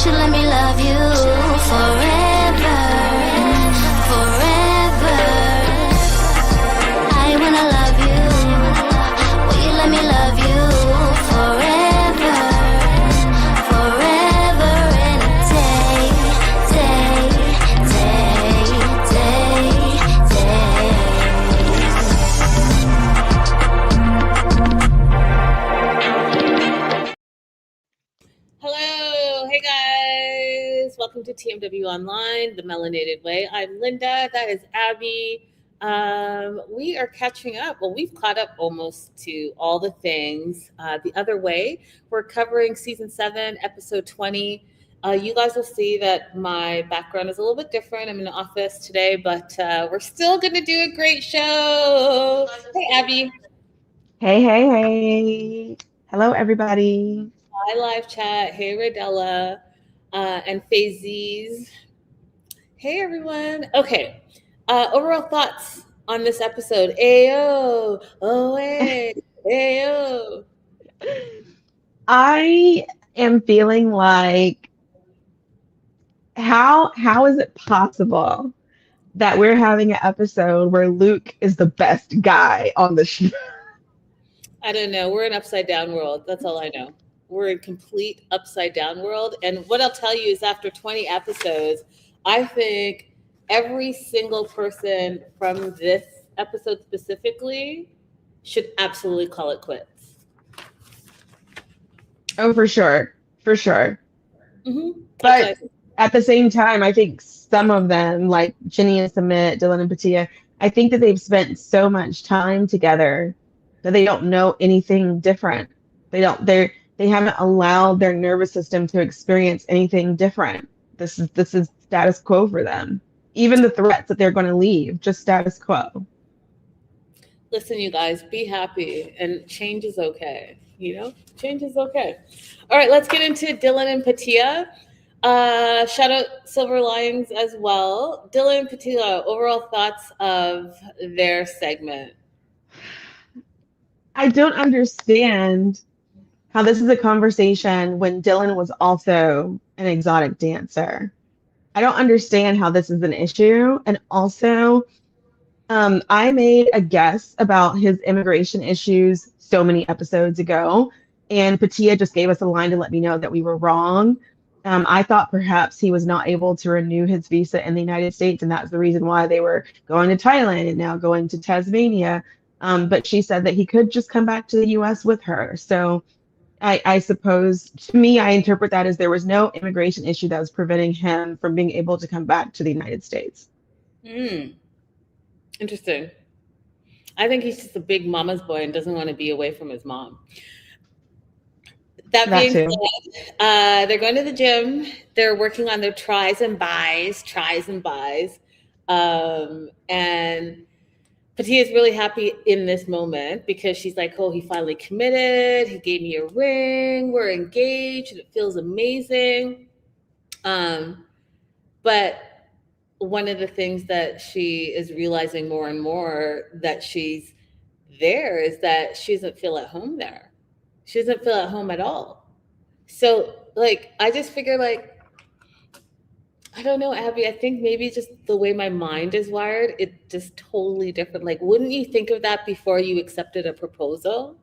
you let me love you forever, forever? I wanna love you. Will you let me love you forever, forever and a day, day, day, day, day. Hello, hey guys, welcome to TMW Online, the Melanated Way. I'm Linda, that is Abby. We are catching up. Well, we've caught up almost to all the things. The Other Way, we're covering season 7, episode 20. You guys will see that my background is a little bit different. I'm in the office today, but we're still going to do a great show. Hey, Abby. Hey. Hello, everybody. Hi, live chat. Hey, Radella and Fazies. Hey, everyone. Okay. Overall thoughts on this episode. Ayo. Oh, hey. Ayo. I am feeling like how is it possible that we're having an episode where Luke is the best guy on the show? I don't know. We're in upside down world. That's all I know. We're in complete upside down world. And what I'll tell you is after 20 episodes, I think every single person from this episode specifically should absolutely call it quits. Oh, for sure. For sure. Mm-hmm. But at the same time, I think some of them, like Ginny and Samit, Dylan and Patia, I think that they've spent so much time together that they don't know anything different. They haven't allowed their nervous system to experience anything different. This is status quo for them. Even the threats that they're going to leave, just status quo. Listen, you guys, be happy, and change is okay. You know, change is okay. All right, let's get into Dylan and Patia. Shout out Silver Lions as well. Dylan and Patia, overall thoughts of their segment. I don't understand how this is a conversation when Dylan was also an exotic dancer. I don't understand how this is an issue. And also, I made a guess about his immigration issues so many episodes ago, and Patia just gave us a line to let me know that we were wrong. I thought perhaps he was not able to renew his visa in the United States, and that's the reason why they were going to Thailand and now going to Tasmania. But she said that he could just come back to the US with her. So I suppose, to me, I interpret that as there was no immigration issue that was preventing him from being able to come back to the United States. Interesting. I think he's just a big mama's boy and doesn't want to be away from his mom. That being said, they're going to the gym. They're working on their tries and buys. And Patia is really happy in this moment because she's like, oh, he finally committed. He gave me a ring. We're engaged. It feels amazing. But one of the things that she is realizing more and more that she's there is that she doesn't feel at home there. She doesn't feel at home at all. So, like, I just figure, like, I don't know, Abby, I think maybe just the way my mind is wired, it's just totally different. Like, wouldn't you think of that before you accepted a proposal?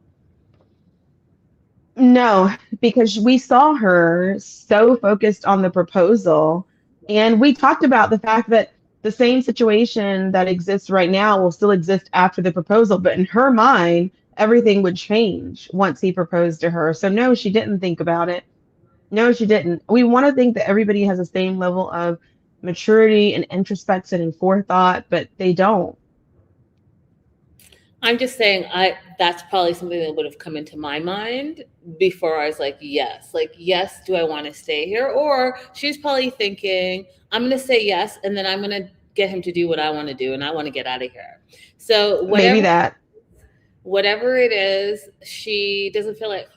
No, because we saw her so focused on the proposal, and we talked about the fact that the same situation that exists right now will still exist after the proposal, but in her mind, everything would change once he proposed to her. So no, she didn't think about it. No, she didn't. We want to think that everybody has the same level of maturity and introspection and forethought, but they don't. I'm just saying that's probably something that would have come into my mind before I was like, yes, do I want to stay here? Or she's probably thinking, I'm going to say yes, and then I'm going to get him to do what I want to do, and I want to get out of here. So maybe whatever it is, she doesn't feel like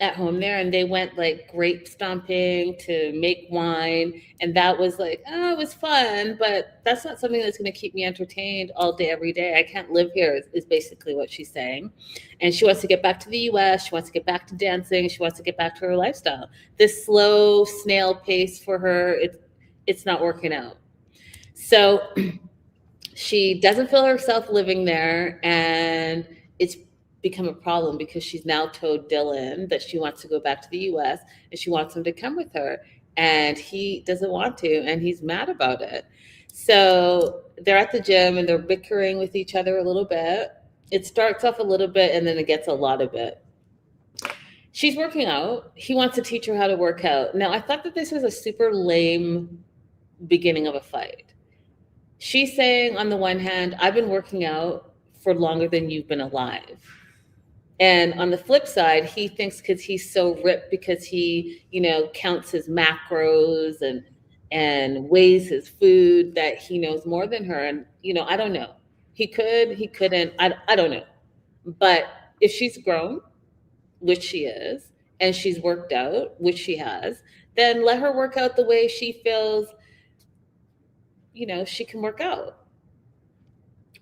at home there, and they went like grape stomping to make wine, and that was like, oh, it was fun, but that's not something that's going to keep me entertained all day every day. I can't live here is basically what she's saying. And she wants to get back to the US, she wants to get back to dancing, she wants to get back to her lifestyle. This slow snail pace for her, it's not working out. So she doesn't feel herself living there, and it's become a problem because she's now told Dylan that she wants to go back to the US and she wants him to come with her, and he doesn't want to, and he's mad about it. So they're at the gym and they're bickering with each other a little bit. It starts off a little bit and then it gets a lot of it. She's working out, he wants to teach her how to work out. Now I thought that this was a super lame beginning of a fight. She's saying, on the one hand, I've been working out for longer than you've been alive. And on the flip side, he thinks because he's so ripped, because he, counts his macros and weighs his food, that he knows more than her. And, I don't know. He couldn't, I don't know. But if she's grown, which she is, and she's worked out, which she has, then let her work out the way she feels she can work out.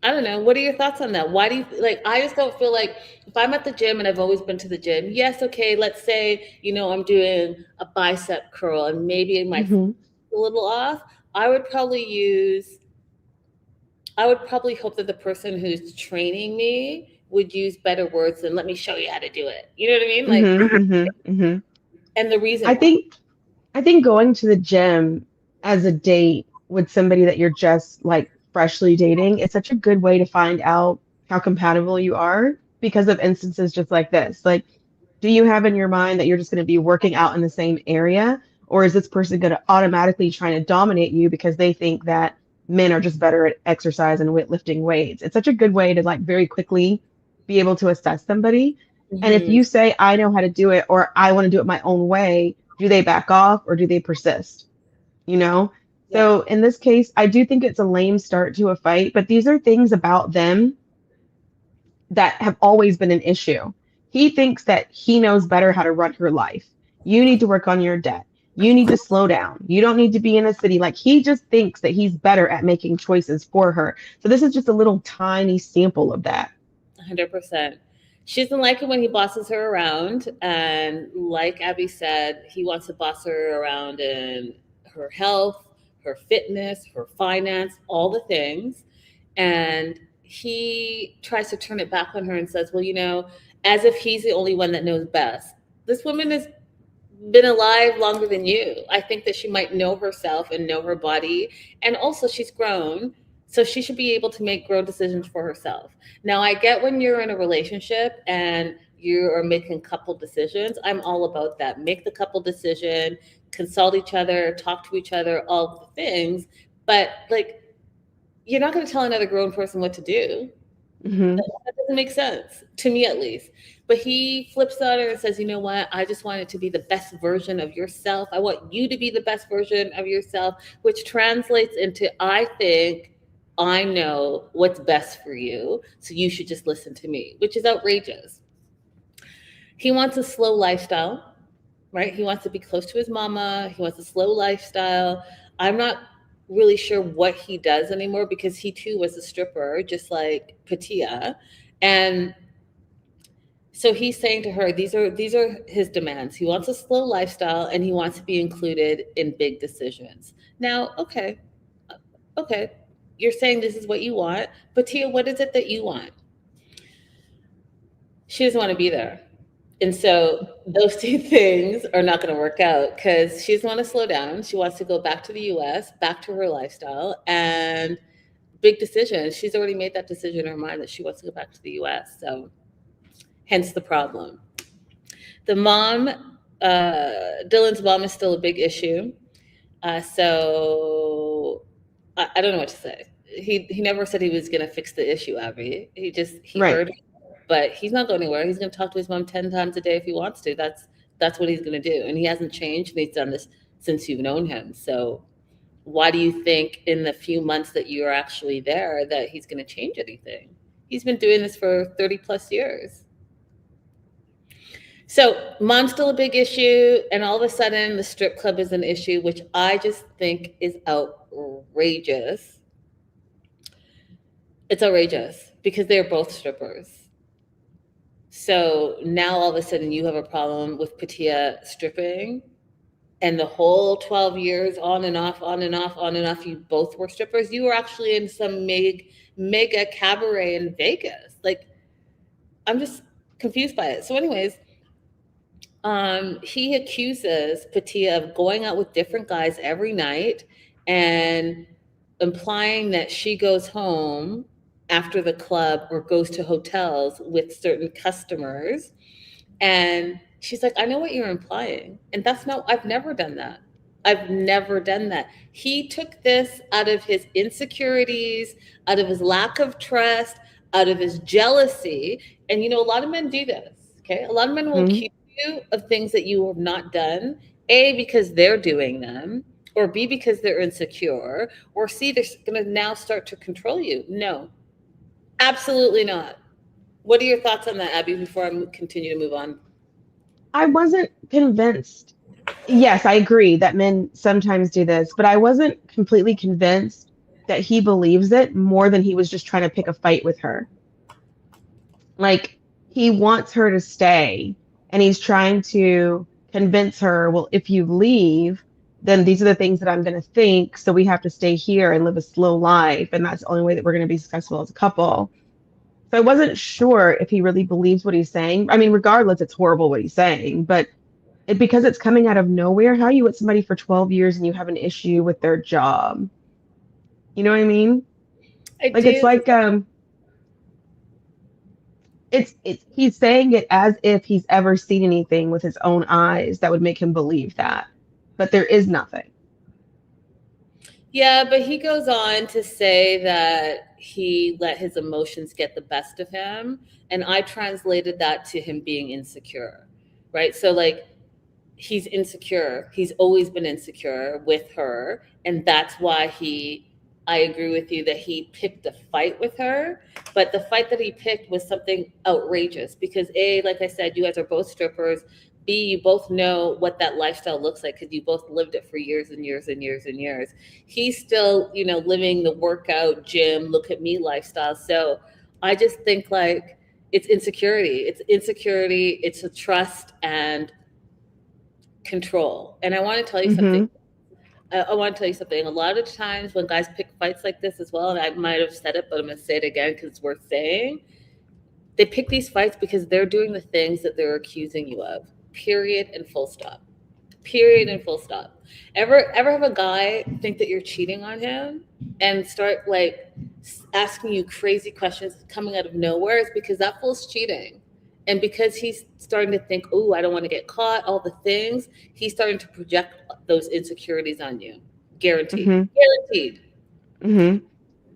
I don't know. What are your thoughts on that? Why do you I just don't feel like, if I'm at the gym, and I've always been to the gym, yes, okay, let's say, I'm doing a bicep curl and maybe my Mhm. a little off. I would probably hope that the person who's training me would use better words than, let me show you how to do it. You know what I mean? Mhm. Mhm. Mhm. And the reason I why. think going to the gym as a date with somebody that you're just like freshly dating is such a good way to find out how compatible you are because of instances just like this. Like, do you have in your mind that you're just going to be working out in the same area? Or is this person going to automatically trying to dominate you because they think that men are just better at exercise and lifting weights? It's such a good way to like very quickly be able to assess somebody. And if Mhm. you say, I know how to do it, or I want to do it my own way, do they back off or do they persist? You know? Yeah. So in this case, I do think it's a lame start to a fight, but these are things about them that have always been an issue. He thinks that he knows better how to run her life. You need to work on your debt. You need to slow down. You don't need to be in a city. Like he just thinks that he's better at making choices for her. So this is just a little tiny sample of that. 100%. She doesn't like it when he bosses her around. And like Abby said, he wants to boss her around in her health, her fitness, her finance, all the things. And he tries to turn it back on her and says, well, as if he's the only one that knows best. This woman has been alive longer than you. I think that she might know herself and know her body. And also, she's grown. So she should be able to make grown decisions for herself. Now, I get when you're in a relationship and you are making couple decisions. I'm all about that. Make the couple decision, consult each other, talk to each other, all the things. But you're not going to tell another grown person what to do. Hmm. That doesn't make sense to me, at least. But he flips on her and says, you know what? I just want it to be the best version of yourself. I want you to be the best version of yourself, which translates into, I think I know what's best for you. So you should just listen to me, which is outrageous. He wants a slow lifestyle, right? He wants to be close to his mama. He wants a slow lifestyle. I'm not really sure what he does anymore because he too was a stripper, just like Patia. And so he's saying to her, these are his demands. He wants a slow lifestyle and he wants to be included in big decisions. Now, okay, you're saying this is what you want, but Tia, what is it that you want? She doesn't want to be there. And so those two things are not going to work out because she doesn't want to slow down. She wants to go back to the US, back to her lifestyle, and big decisions. She's already made that decision in her mind that she wants to go back to the US. So hence the problem. The mom, Dylan's mom is still a big issue. So I don't know what to say. He never said he was going to fix the issue, Abby. He Right. heard, but he's not going anywhere. He's going to talk to his mom 10 times a day if he wants to. That's what he's going to do. And he hasn't changed, and he's done this since you've known him. So why do you think in the few months that you're actually there that he's going to change anything? He's been doing this for 30 plus years. So mom's still a big issue, and all of a sudden the strip club is an issue, which I just think is outrageous. It's outrageous because they're both strippers. So now all of a sudden you have a problem with Patia stripping, and the whole 12 years on and off, on and off, on and off, you both were strippers. You were actually in some mega cabaret in Vegas. Like, I'm just confused by it. So, anyways, he accuses Patia of going out with different guys every night and implying that she goes home after the club or goes to hotels with certain customers. And she's like, I know what you're implying. And that's not, I've never done that. I've never done that. He took this out of his insecurities, out of his lack of trust, out of his jealousy. And you know, a lot of men do this. Okay. A lot of men will accuse you of things that you have not done, A, because they're doing them, or B, because they're insecure, or C, they're going to now start to control you. No, absolutely not. What are your thoughts on that, Abby, before I continue to move on? I wasn't convinced. Yes, I agree that men sometimes do this, but I wasn't completely convinced that he believes it more than he was just trying to pick a fight with her. Like, he wants her to stay, and he's trying to convince her, well, if you leave, then these are the things that I'm going to think. So we have to stay here and live a slow life. And that's the only way that we're going to be successful as a couple. So I wasn't sure if he really believes what he's saying. I mean, regardless, it's horrible what he's saying, but because it's coming out of nowhere, how are you with somebody for 12 years and you have an issue with their job? You know what I mean? I Like, do. it's like, it's he's saying it as if he's ever seen anything with his own eyes that would make him believe that, but there is nothing. Yeah, but he goes on to say that he let his emotions get the best of him. And I translated that to him being insecure, right? So, like, he's insecure. He's always been insecure with her. And that's why I agree with you that he picked a fight with her. But the fight that he picked was something outrageous because, A, like I said, you guys are both strippers. B, you both know what that lifestyle looks like because you both lived it for years and years and years and years. He's still, you know, living the workout, gym, look at me lifestyle. So I just think like it's insecurity. It's insecurity. It's a trust and control. And I want to tell you something. I want to tell you something. A lot of times when guys pick fights like this as well, and I might have said it, but I'm going to say it again because it's worth saying. They pick these fights because they're doing the things that they're accusing you of. Period and full stop. Period and full stop. Ever have a guy think that you're cheating on him and start like asking you crazy questions coming out of nowhere? It's because that fool's cheating. And because he's starting to think, oh, I don't want to get caught, all the things, he's starting to project those insecurities on you. Guaranteed. Guaranteed.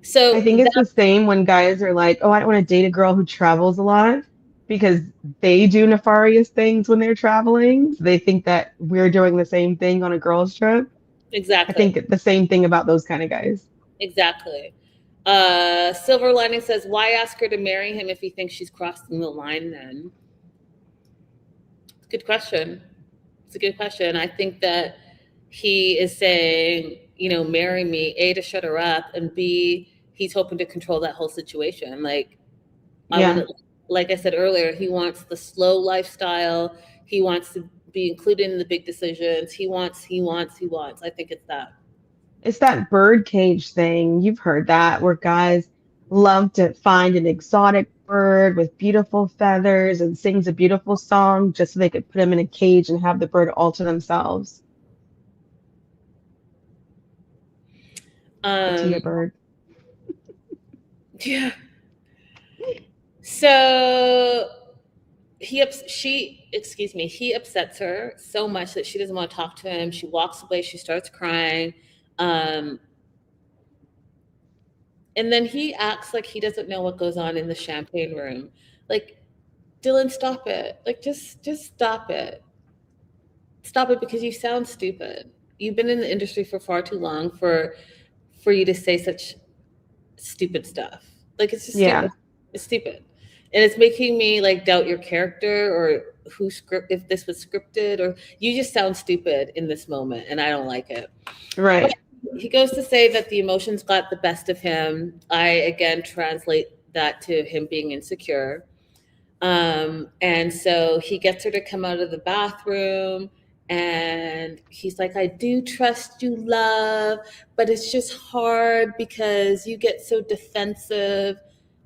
So I think it's the same when guys are like, oh, I don't want to date a girl who travels a lot because they do nefarious things when they're traveling. So they think that we're doing the same thing on a girl's trip. Exactly. I think the same thing about those kind of guys. Exactly. Silver Lining says, why ask her to marry him if he thinks she's crossing the line then? Good question. It's a good question. I think that he is saying, you know, marry me, A, to shut her up, and B, he's hoping to control that whole situation. Like, like I said earlier, he wants the slow lifestyle. He wants to be included in the big decisions. He wants. I think it's that. It's that birdcage thing. You've heard that where guys love to find an exotic bird with beautiful feathers and sings a beautiful song just so they could put him in a cage and have the bird all to themselves. Patia bird. Yeah. So he upsets her so much that she doesn't want to talk to him. She walks away. She starts crying. And then he acts like he doesn't know what goes on in the champagne room. Like, Dylan, stop it. Like, just stop it. Stop it because you sound stupid. You've been in the industry for far too long for you to say such stupid stuff. Like, it's just stupid. It's stupid. And it's making me like doubt your character or if this was scripted, or you just sound stupid in this moment and I don't like it. Right. He goes to say that the emotions got the best of him. I again translate that to him being insecure. And so he gets her to come out of the bathroom and he's like, I do trust you, love, but it's just hard because you get so defensive.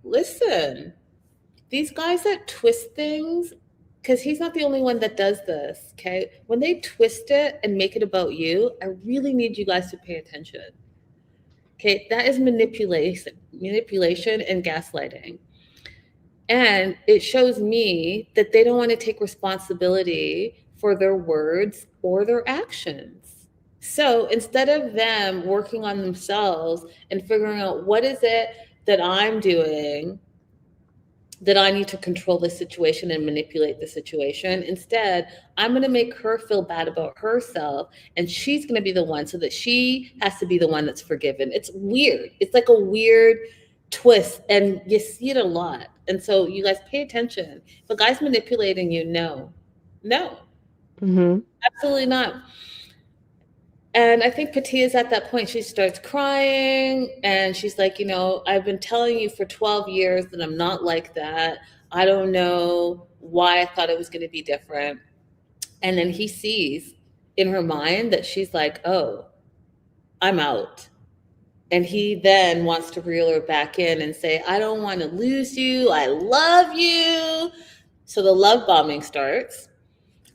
Listen, these guys that twist things, because he's not the only one that does this, okay? When they twist it and make it about you, I really need you guys to pay attention. Okay, that is manipulation and gaslighting. And it shows me that they don't want to take responsibility for their words or their actions. So instead of them working on themselves and figuring out what is it that I'm doing that I need to control the situation and manipulate the situation, instead, I'm going to make her feel bad about herself, and she's going to be the one, so that she has to be the one that's forgiven. It's weird. It's like a weird twist, and you see it a lot. And so you guys pay attention. If a guy's manipulating you, no, absolutely not. And I think Patia's at that point. She starts crying and she's like, I've been telling you for 12 years that I'm not like that. I don't know why I thought it was going to be different. And then he sees in her mind that she's like, oh, I'm out. And he then wants to reel her back in and say, I don't want to lose you. I love you. So the love bombing starts.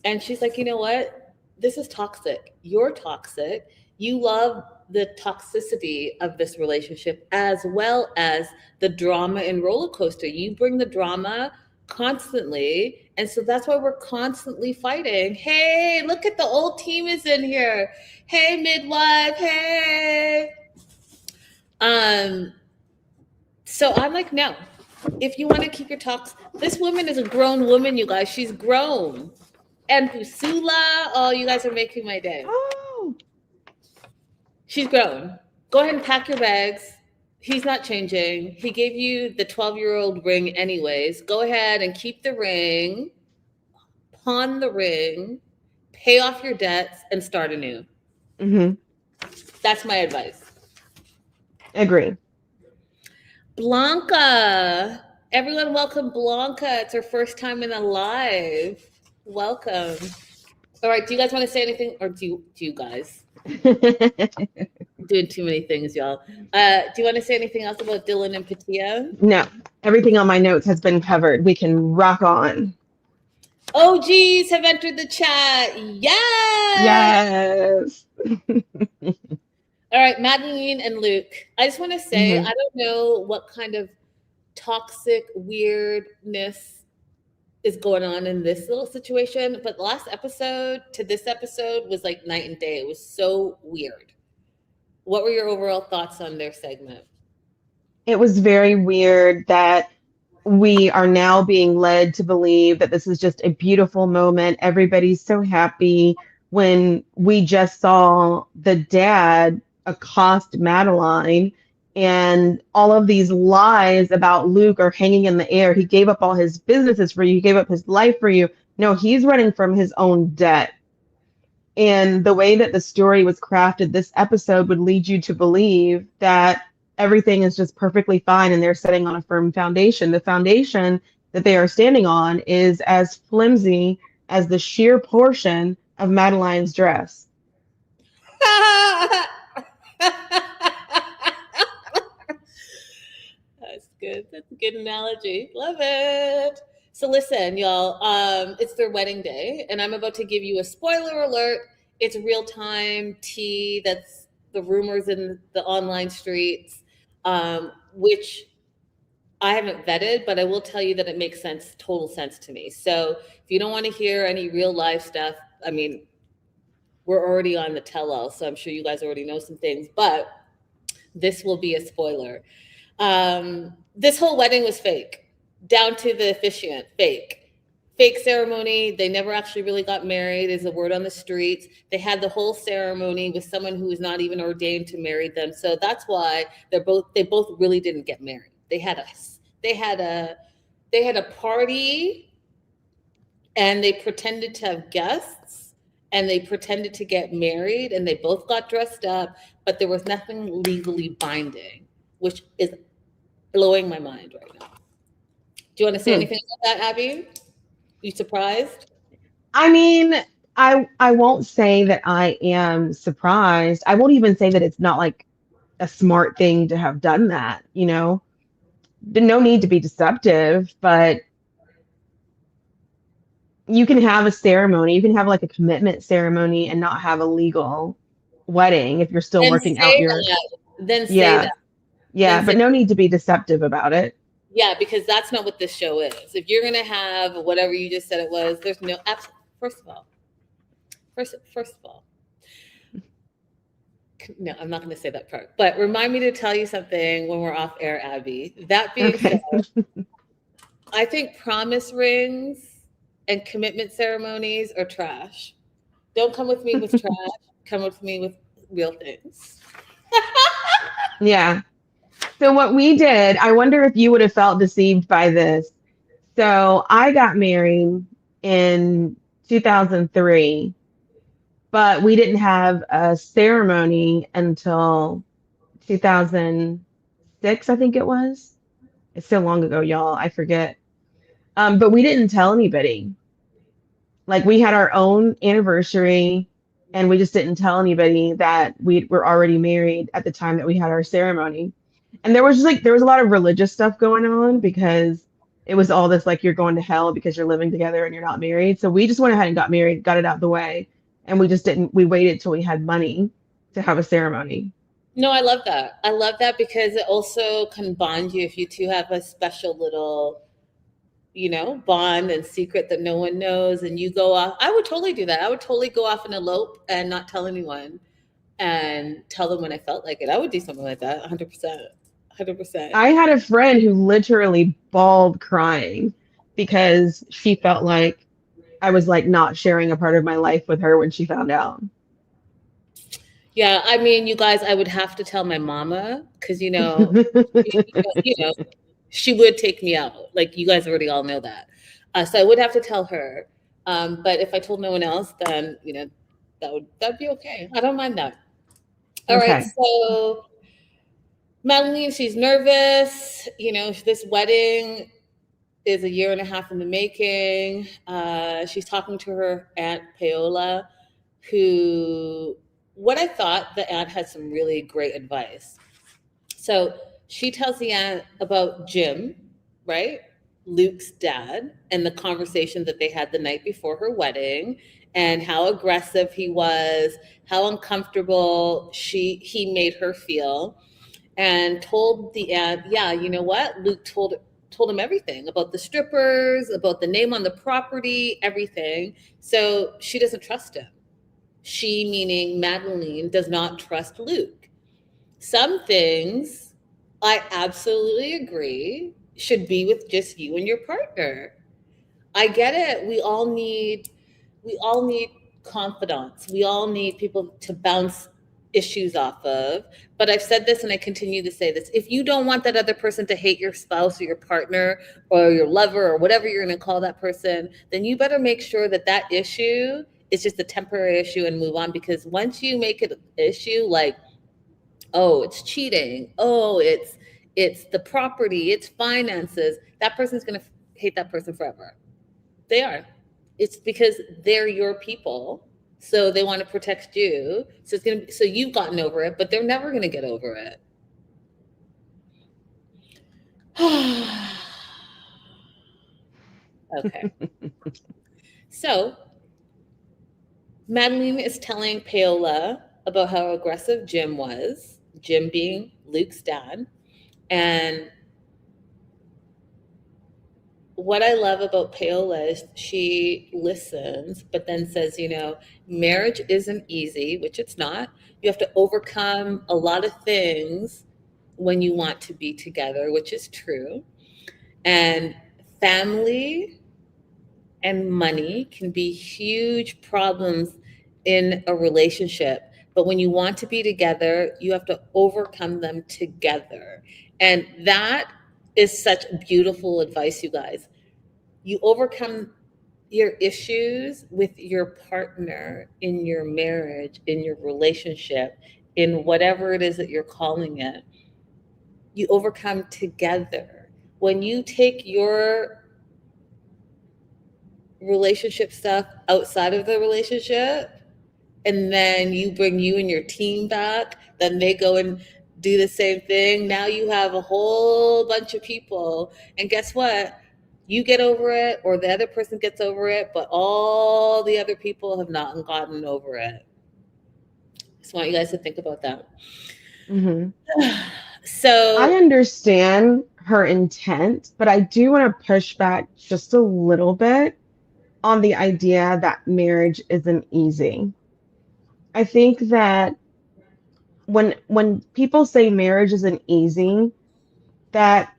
And she's like, you know what? This is toxic. You're toxic. You love the toxicity of this relationship as well as the drama and roller coaster. You bring the drama constantly. And so that's why we're constantly fighting. Hey, look at the old team is in here. Hey, midwife. Hey. So I'm like, no. If you want to keep your talks, this woman is a grown woman, you guys. She's grown. And Pusula, oh, you guys are making my day. Oh. She's grown. Go ahead and pack your bags. He's not changing. He gave you the 12-year-old ring anyways. Go ahead and keep the ring, pawn the ring, pay off your debts, and start anew. That's my advice. Agree. Blanca. Everyone welcome Blanca. It's her first time in a live. Welcome. All right. Do you guys want to say anything, or do you guys? I'm doing too many things, y'all. Do you want to say anything else about Dylan and Patia? No. Everything on my notes has been covered. We can rock on. OGs have entered the chat. Yes. All right, Madeline and Luke. I just want to say, I don't know what kind of toxic weirdness is going on in this little situation, but the last episode to this episode was like night and day. It was so weird. What were your overall thoughts on their segment? It was very weird that we are now being led to believe that this is just a beautiful moment. Everybody's so happy, when we just saw the dad accost Madeline, and all of these lies about Luke are hanging in the air. He gave up all his businesses for you. He gave up his life for you. No, he's running from his own debt. And the way that the story was crafted, this episode would lead you to believe that everything is just perfectly fine and they're sitting on a firm foundation. The foundation that they are standing on is as flimsy as the sheer portion of Madeline's dress. That's good. That's a good analogy. Love it. So listen, y'all, it's their wedding day, and I'm about to give you a spoiler alert. It's real-time tea. That's the rumors in the online streets, which I haven't vetted, but I will tell you that it makes sense, total sense to me. So if you don't want to hear any real life stuff, I mean, we're already on the tell-all, so I'm sure you guys already know some things, but this will be a spoiler. This whole wedding was fake, down to the officiant, fake ceremony. They never actually really got married, is the word on the streets. They had the whole ceremony with someone who was not even ordained to marry them. So that's why they both really didn't get married. They had a They had a party and they pretended to have guests and they pretended to get married and they both got dressed up, but there was nothing legally binding, which is blowing my mind right now. Do you want to say anything about that, Abby? You surprised? I mean, I won't say that I am surprised. I won't even say that it's not like a smart thing to have done that, you know? No need to be deceptive, but you can have a ceremony, you can have like a commitment ceremony and not have a legal wedding if you're still Then working out say your, that. Then say yeah, that. yeah, Then but say, no need to be deceptive about it. yeah, because that's not what this show is. If you're gonna have whatever you just said it was, there's no first of all, first of all, no, I'm not gonna say that part. But remind me to tell you something when we're off air, Abby. That being said, Okay. I think promise rings and commitment ceremonies are trash. Don't come with me with trash. Come with me with real things. Yeah. So what we did, I wonder if you would have felt deceived by this. So I got married in 2003, but we didn't have a ceremony until 2006, I think it was. It's so long ago, y'all. I forget. But we didn't tell anybody. Like we had our own anniversary and we just didn't tell anybody that we were already married at the time that we had our ceremony. And there was just like there was a lot of religious stuff going on because it was all this like you're going to hell because you're living together and you're not married. So we just went ahead and got married, got it out the way, and we just didn't we waited till we had money to have a ceremony. No, I love that. I love that because it also can bond you if you two have a special little, bond and secret that no one knows and you go off. I would totally do that. I would totally go off and elope and not tell anyone and tell them when I felt like it. I would do something like that 100%. 100%. I had a friend who literally bawled crying because she felt like I was like not sharing a part of my life with her when she found out. Yeah, I mean, you guys, I would have to tell my mama because you know, she would take me out. Like you guys already all know that. So I would have to tell her. But if I told no one else, then that'd be okay. I don't mind that. All right, Okay. so Madeline, she's nervous. This wedding is a year and a half in the making. She's talking to her aunt Paola, who what I thought the aunt had some really great advice. So she tells the aunt about Jim, right? Luke's dad, and the conversation that they had the night before her wedding, and how aggressive he was, how uncomfortable he made her feel, and told the aunt, yeah, you know what? Luke told him everything about the strippers, about the name on the property, everything. So she doesn't trust him. She, meaning Madeline, does not trust Luke. Some things I absolutely agree should be with just you and your partner. I get it. We all need confidants. We all need people to bounce issues off of. But I've said this and I continue to say this. If you don't want that other person to hate your spouse or your partner or your lover or whatever you're going to call that person, then you better make sure that that issue is just a temporary issue and move on, because once you make it an issue like, oh, it's cheating, oh, it's the property, it's finances, that person's going to hate that person forever. They are. It's because they're your people. So they want to protect you. So you've gotten over it, but they're never going to get over it. Okay. So Madeline is telling Paola about how aggressive Jim was, Jim being Luke's dad. And what I love about Paola is she listens, but then says, marriage isn't easy, which it's not. You have to overcome a lot of things when you want to be together, which is true. And family and money can be huge problems in a relationship. But when you want to be together, you have to overcome them together. And that is such beautiful advice, you guys. You overcome your issues with your partner in your marriage, in your relationship, in whatever it is that you're calling it. You overcome together. When you take your relationship stuff outside of the relationship, and then you bring you and your team back, then they go and do the same thing. Now you have a whole bunch of people. And guess what? You get over it, or the other person gets over it, but all the other people have not gotten over it. Just want you guys to think about that. Hmm. I So, understand her intent, but I do want to push back just a little bit on the idea that marriage isn't easy. I think that when people say marriage isn't easy, that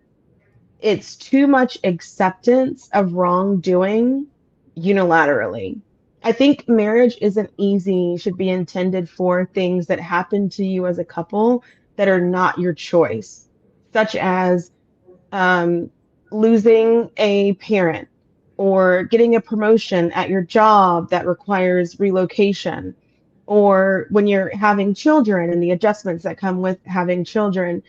it's too much acceptance of wrongdoing unilaterally. I think marriage isn't easy should be intended for things that happen to you as a couple that are not your choice, such as um, losing a parent or getting a promotion at your job that requires relocation, or when you're having children and the adjustments that come with having children.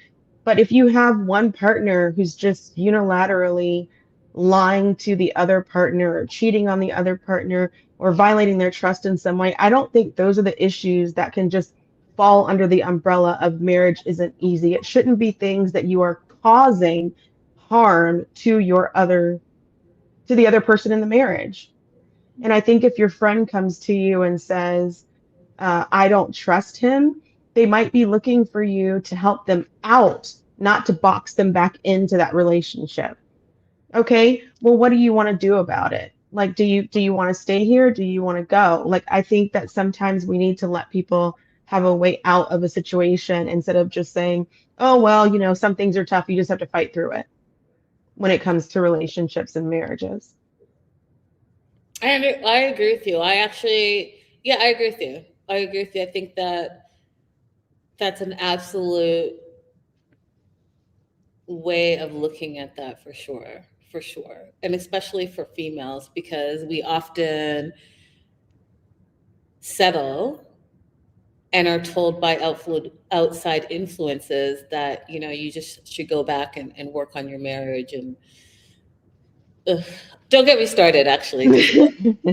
But if you have one partner who's just unilaterally lying to the other partner or cheating on the other partner or violating their trust in some way, I don't think those are the issues that can just fall under the umbrella of marriage isn't easy. It shouldn't be things that you are causing harm to the other person in the marriage. And I think if your friend comes to you and says, I don't trust him, they might be looking for you to help them out, not to box them back into that relationship. Okay, well, what do you want to do about it? Like, do you want to stay here? Do you want to go? Like, I think that sometimes we need to let people have a way out of a situation instead of just saying, oh, well, some things are tough. You just have to fight through it when it comes to relationships and marriages. I agree with you. Yeah, I agree with you. I agree with you. I think that that's an absolute way of looking at that for sure. For sure. And especially for females, because we often settle and are told by outside influences that, you just should go back and work on your marriage. And ugh, don't get me started, actually. Just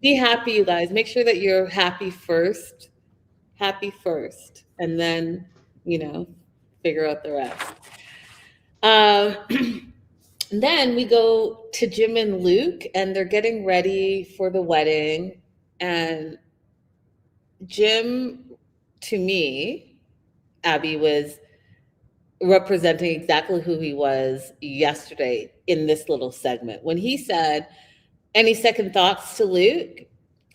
be happy, you guys. Make sure that you're happy first, and then, figure out the rest. Um, And then we go to Jim and Luke, and they're getting ready for the wedding. And Jim, to me, Abby, was representing exactly who he was yesterday in this little segment when he said, any second thoughts to Luke?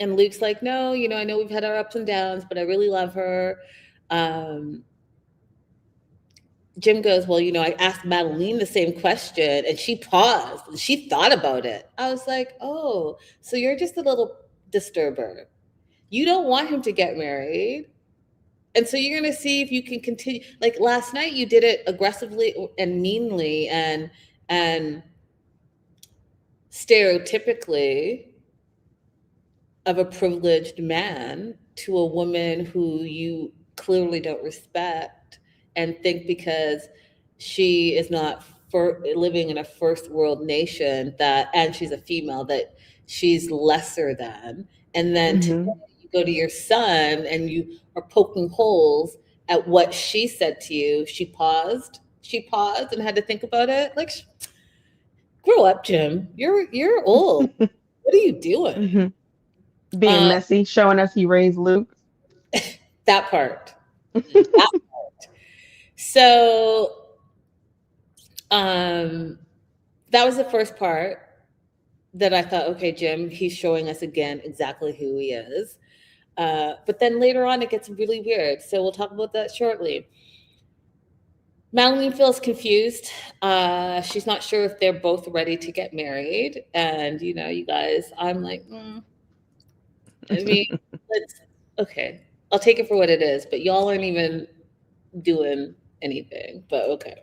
And Luke's like, no, I know we've had our ups and downs, but I really love her. Um, Jim goes, well, I asked Madeline the same question, and she paused and she thought about it. I was like, oh, so you're just a little disturber. You don't want him to get married. And so you're going to see if you can continue. Like last night, you did it aggressively and meanly and stereotypically of a privileged man to a woman who you clearly don't respect and think because she is not living in a first world nation and she's a female, that she's lesser than. And then today Hmm. you go to your son and you are poking holes at what she said to you. She paused and had to think about it. Like, grow up, Jim. You're old. What are you doing? Hmm. Being Uh, messy, showing us he raised Luke. that part. That part. So um, that was the first part that I thought, okay, Jim, he's showing us again exactly who he is. But then later on, it gets really weird. So we'll talk about that shortly. Madeline feels confused. She's not sure if they're both ready to get married. And, you guys, I'm like, I mean, let's, okay, I'll take it for what it is, but y'all aren't even doing anything, but okay.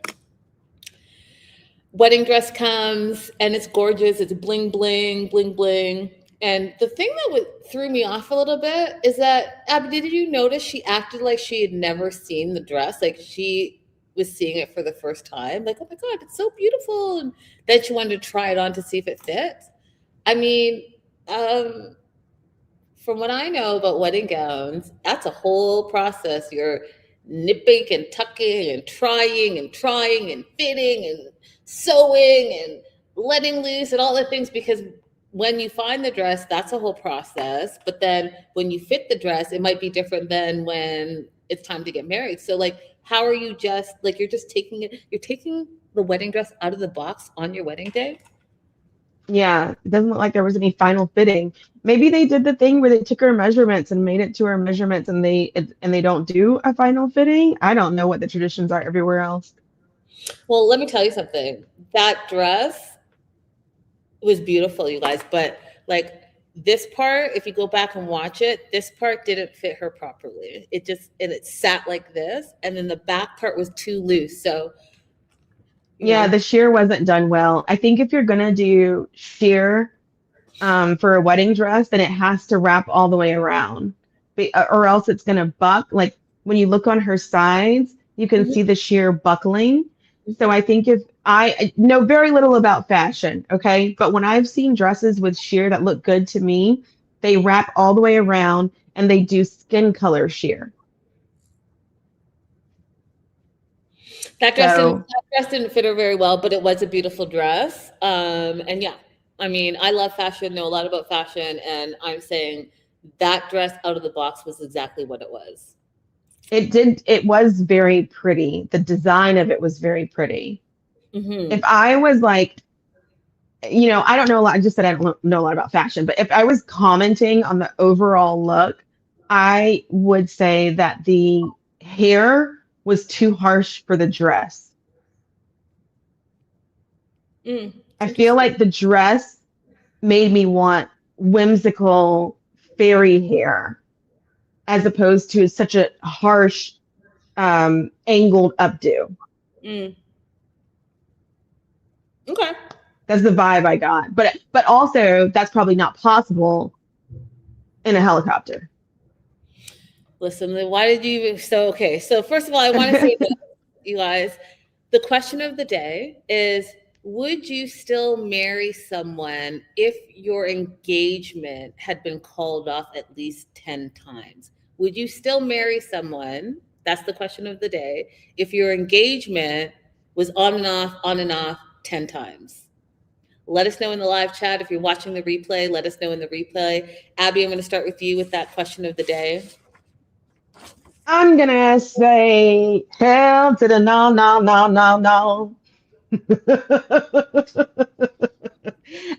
wedding dress comes and it's gorgeous. It's bling, bling, bling, bling. And the thing that threw me off a little bit is that, Abby, did you notice she acted like she had never seen the dress? Like she was seeing it for the first time. Like, oh my God, it's so beautiful. And then she wanted to try it on to see if it fits. I mean, from what I know about wedding gowns, that's a whole process. You're nipping and tucking and trying and fitting and sewing and letting loose and all the things, because when you find the dress, that's a whole process. But then when you fit the dress, it might be different than when it's time to get married. So like, how are you just like, you're just taking it, you're taking the wedding dress out of the box on your wedding day? Yeah, it doesn't look like there was any final fitting. Maybe they did the thing where they took her measurements and made it to her measurements, and they don't do a final fitting. I don't know what the traditions are everywhere else. Well, let me tell you something. That dress was beautiful, you guys, but like this part, if you go back and watch it, this part didn't fit her properly. It sat like this, and then the back part was too loose. So Yeah, the sheer wasn't done well. I think if you're gonna do sheer for a wedding dress, then it has to wrap all the way around, or else it's gonna buck. Like when you look on her sides, you can see the sheer buckling. So I think if I know very little about fashion, okay, but when I've seen dresses with sheer that look good to me, they wrap all the way around and they do skin color sheer. that So dress didn't fit her very well, but it was a beautiful dress. And yeah, I mean, I love fashion, know a lot about fashion, and I'm saying that dress out of the box was exactly what it was. it was very pretty. The design of it was very pretty. If Mm-hmm. I was like, I don't know a lot. I just said I don't know a lot about fashion, but if I was commenting on the overall look, I would say that the hair was too harsh for the dress. I feel Interesting. like the dress made me want whimsical fairy hair as opposed to such a harsh angled updo. Mm. Okay. That's the vibe I got. But also that's probably not possible in a helicopter. Listen, then why did you? So, okay. So, first of all, I want to say that, you guys, the question of the day is, would you still marry someone if your engagement had been called off at least 10 times? Would you still marry someone? That's the question of the day. If your engagement was on and off 10 times. Let us know in the live chat. If you're watching the replay, let us know in the replay. Abby, I'm going to start with you with that question of the day. I'm gonna say hell to the no, no, no, no, no.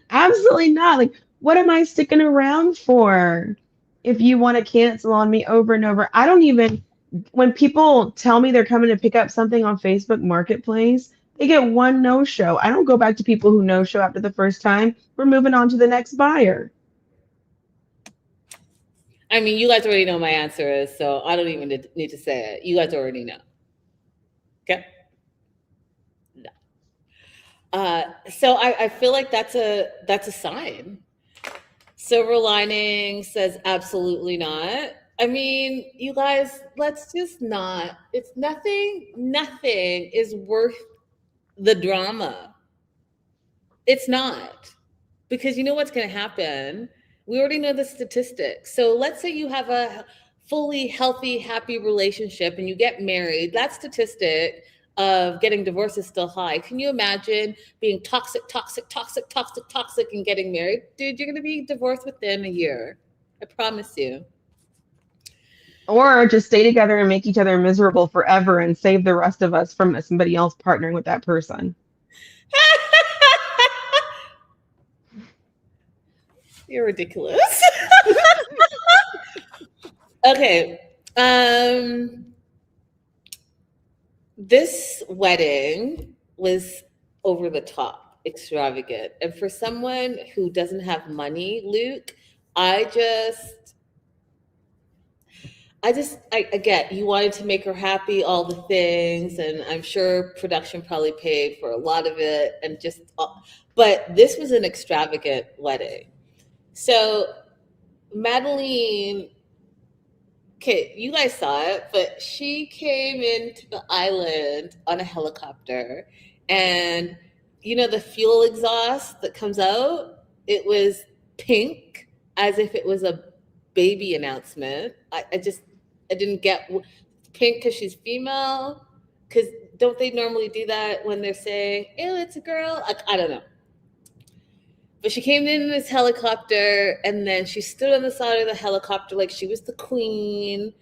Absolutely not. Like, what am I sticking around for? If you want to cancel on me over and over, I don't even, when people tell me they're coming to pick up something on Facebook Marketplace, they get one no show. I don't go back to people who no show after the first time. We're moving on to the next buyer. I mean, you guys already know my answer is, so I don't even need to say it. You guys already know. Okay. No. So I feel like that's a sign. Silver lining says absolutely not. I mean, you guys, let's just not. It's nothing is worth the drama. It's not. Because you know what's going to happen? We already know the statistics. So let's say you have a fully healthy, happy relationship and you get married. That statistic of getting divorced is still high. Can you imagine being toxic, and getting married? Dude, you're going to be divorced within a year. I promise you. Or just stay together and make each other miserable forever and save the rest of us from somebody else partnering with that person. You're ridiculous. Okay. This wedding was over the top, extravagant. And for someone who doesn't have money, Luke, I I get you wanted to make her happy, all the things, and I'm sure production probably paid for a lot of it, and but this was an extravagant wedding. So Madeline, okay, you guys saw it, but she came into the island on a helicopter, and the fuel exhaust that comes out, it was pink, as if it was a baby announcement. I didn't get pink because she's female. Because don't they normally do that when they're saying, "Ew, it's a girl"? I don't know. But she came in this helicopter, and then she stood on the side of the helicopter like she was the queen,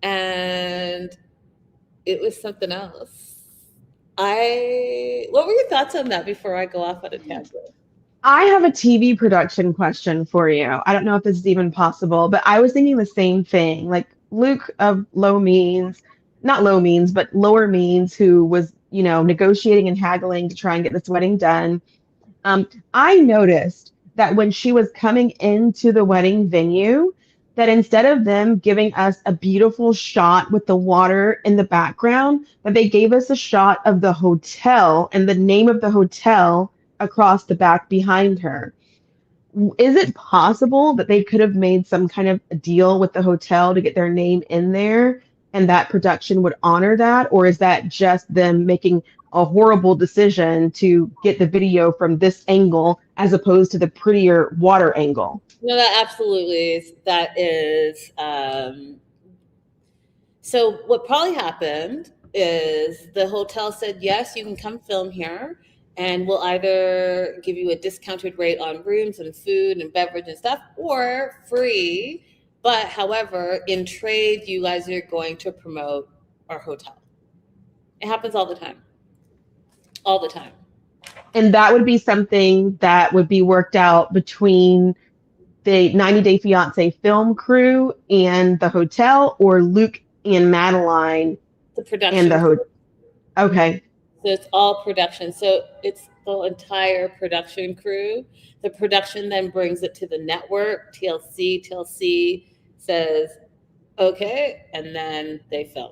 and it was something else. What were your thoughts on that before I go off on a tangent? I have a TV production question for you. I don't know if this is even possible, but I was thinking the same thing. Like Luke of low means, not low means, but lower means, who was, negotiating and haggling to try and get this wedding done. I noticed that when she was coming into the wedding venue, that instead of them giving us a beautiful shot with the water in the background, that they gave us a shot of the hotel and the name of the hotel across the back behind her. Is it possible that they could have made some kind of a deal with the hotel to get their name in there and that production would honor that? Or is that just them making a horrible decision to get the video from this angle as opposed to the prettier water angle? No, that absolutely is. That is. So what probably happened is the hotel said, yes, you can come film here, and we'll either give you a discounted rate on rooms and food and beverage and stuff, or free. But however, in trade, you guys are going to promote our hotel. It happens all the time. All the time. And that would be something that would be worked out between the 90 Day Fiance film crew and the hotel, or Luke and Madeline The production. and the hotel. Okay. So it's all production. So it's the entire production crew. The production then brings it to the network, TLC. TLC says, okay, and then they film.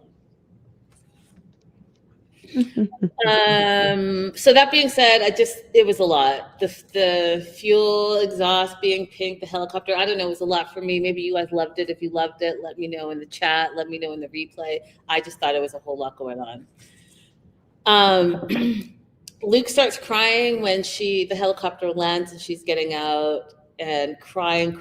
So that being said, it was a lot. The fuel exhaust being pink, the helicopter, I don't know, it was a lot for me. Maybe you guys loved it. If you loved it, let me know in the chat. Let me know in the replay. I just thought it was a whole lot going on. Luke starts crying when the helicopter lands and she's getting out, and crying.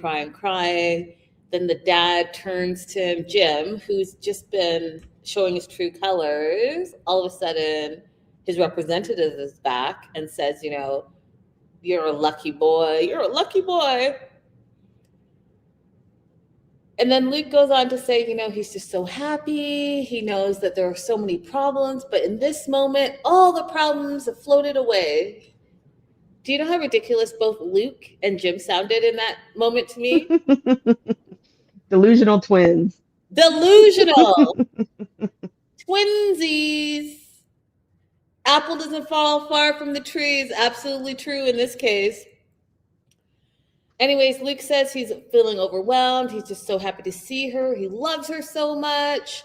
Then the dad turns to him, Jim, who's just been showing his true colors. All of a sudden, his representative is back and says, you're a lucky boy. You're a lucky boy. And then Luke goes on to say, he's just so happy. He knows that there are so many problems, but in this moment, all the problems have floated away. Do you know how ridiculous both Luke and Jim sounded in that moment to me? Delusional twins. Delusional. Twinsies. Apple doesn't fall far from the trees. Absolutely true in this case. Anyways, Luke says he's feeling overwhelmed. He's just so happy to see her. He loves her so much.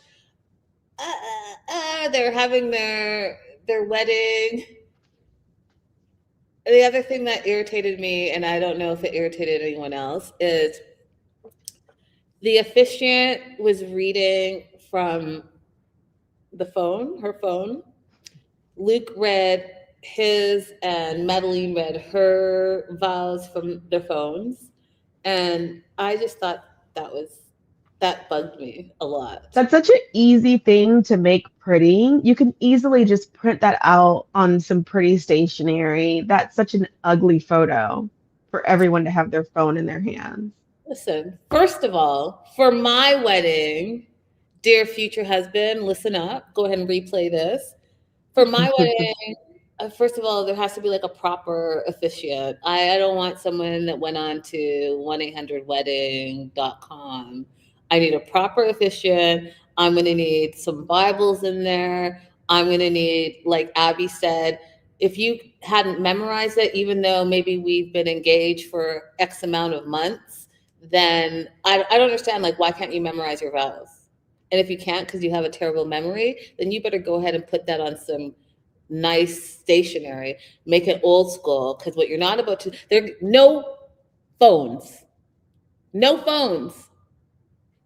They're having their wedding. The other thing that irritated me, and I don't know if it irritated anyone else, is the officiant was reading from her phone. Luke read his and Madeline read her vows from their phones. And I just thought that bugged me a lot. That's such an easy thing to make pretty. You can easily just print that out on some pretty stationery. That's such an ugly photo for everyone to have their phone in their hands. Listen, first of all, for my wedding, dear future husband, listen up. Go ahead and replay this. For my wedding, first of all, there has to be like a proper officiant. I don't want someone that went on to 1-800-wedding.com. I need a proper officiant. I'm going to need some Bibles in there. I'm going to need, like Abby said, if you hadn't memorized it, even though maybe we've been engaged for X amount of months, then I don't understand, like, why can't you memorize your vows? And if you can't because you have a terrible memory, then you better go ahead and put that on some nice stationery. Make it old school, because what you're not about to, there no phones. No phones.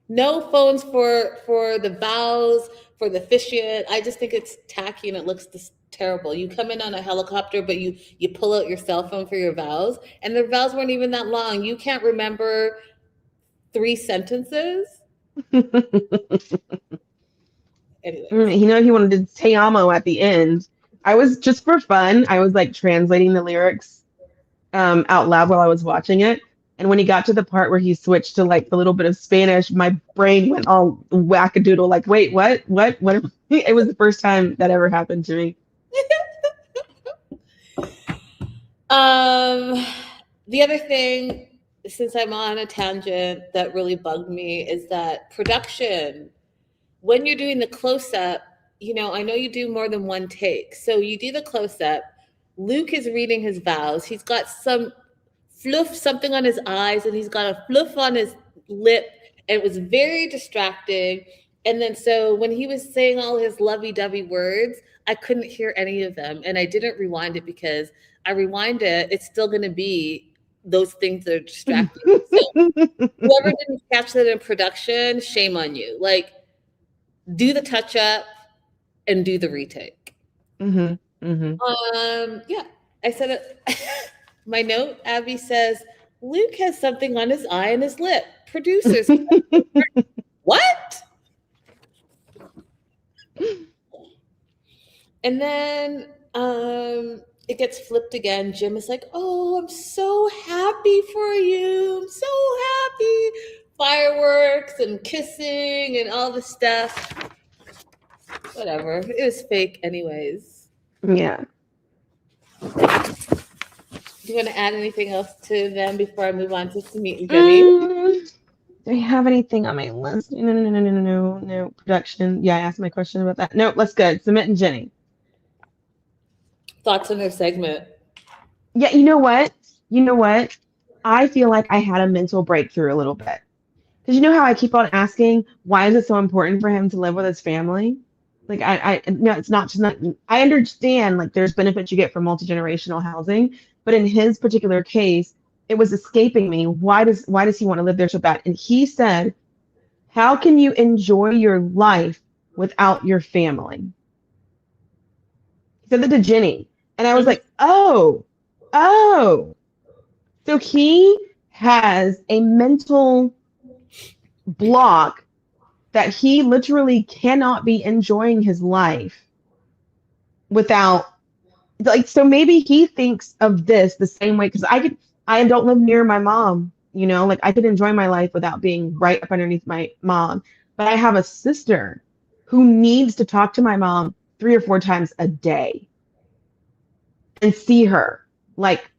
No phones for the vows, for the officiant. I just think it's tacky and it looks just terrible. You come in on a helicopter, but you pull out your cell phone for your vows, and the vows weren't even that long. You can't remember 3 sentences. Anyway, You know, he wanted to Te Amo at the end. I was just for fun. I was like translating the lyrics out loud while I was watching it. And when he got to the part where he switched to like the little bit of Spanish, my brain went all wackadoodle. Like, wait, what? What? It was the first time that ever happened to me. The other thing, since I'm on a tangent, that really bugged me is that production, when you're doing the close-up, you know, I know you do more than one take. So you do the close-up. Luke is reading his vows. He's got some fluff, something on his eyes, and he's got a fluff on his lip. And it was very distracting. And then so when he was saying all his lovey-dovey words, I couldn't hear any of them. And I didn't rewind it because I rewind it, it's still going to be those things that are distracting. So whoever didn't catch that in production, shame on you. Like, do the touch up and do the retake. Mm-hmm, mm-hmm. Yeah, I said it. My note, Abby says, Luke has something on his eye and his lip. Producers, what? And then it gets flipped again. Jim is like, oh, I'm so happy for you. I'm so happy. Fireworks and kissing and all the stuff. Whatever. It was fake anyways. Yeah. Do you want to add anything else to them before I move on to Sumit and Jenny? Do I have anything on my list? No. Production. Yeah, I asked my question about that. No, let's go. Sumit and Jenny. Thoughts on their segment? Yeah, you know what? I feel like I had a mental breakthrough a little bit. Because you know how I keep on asking, why is it so important for him to live with his family? Like, no, it's not just not, I understand, like, there's benefits you get from multi-generational housing, but in his particular case, it was escaping me. Why does he want to live there so bad? And he said, how can you enjoy your life without your family? He said that to Jenny. And I was like, oh. So he has a mental block that he literally cannot be enjoying his life without, like, so maybe he thinks of this the same way, because I don't live near my mom, you know, like I could enjoy my life without being right up underneath my mom, but I have a sister who needs to talk to my mom 3 or 4 times a day and see her like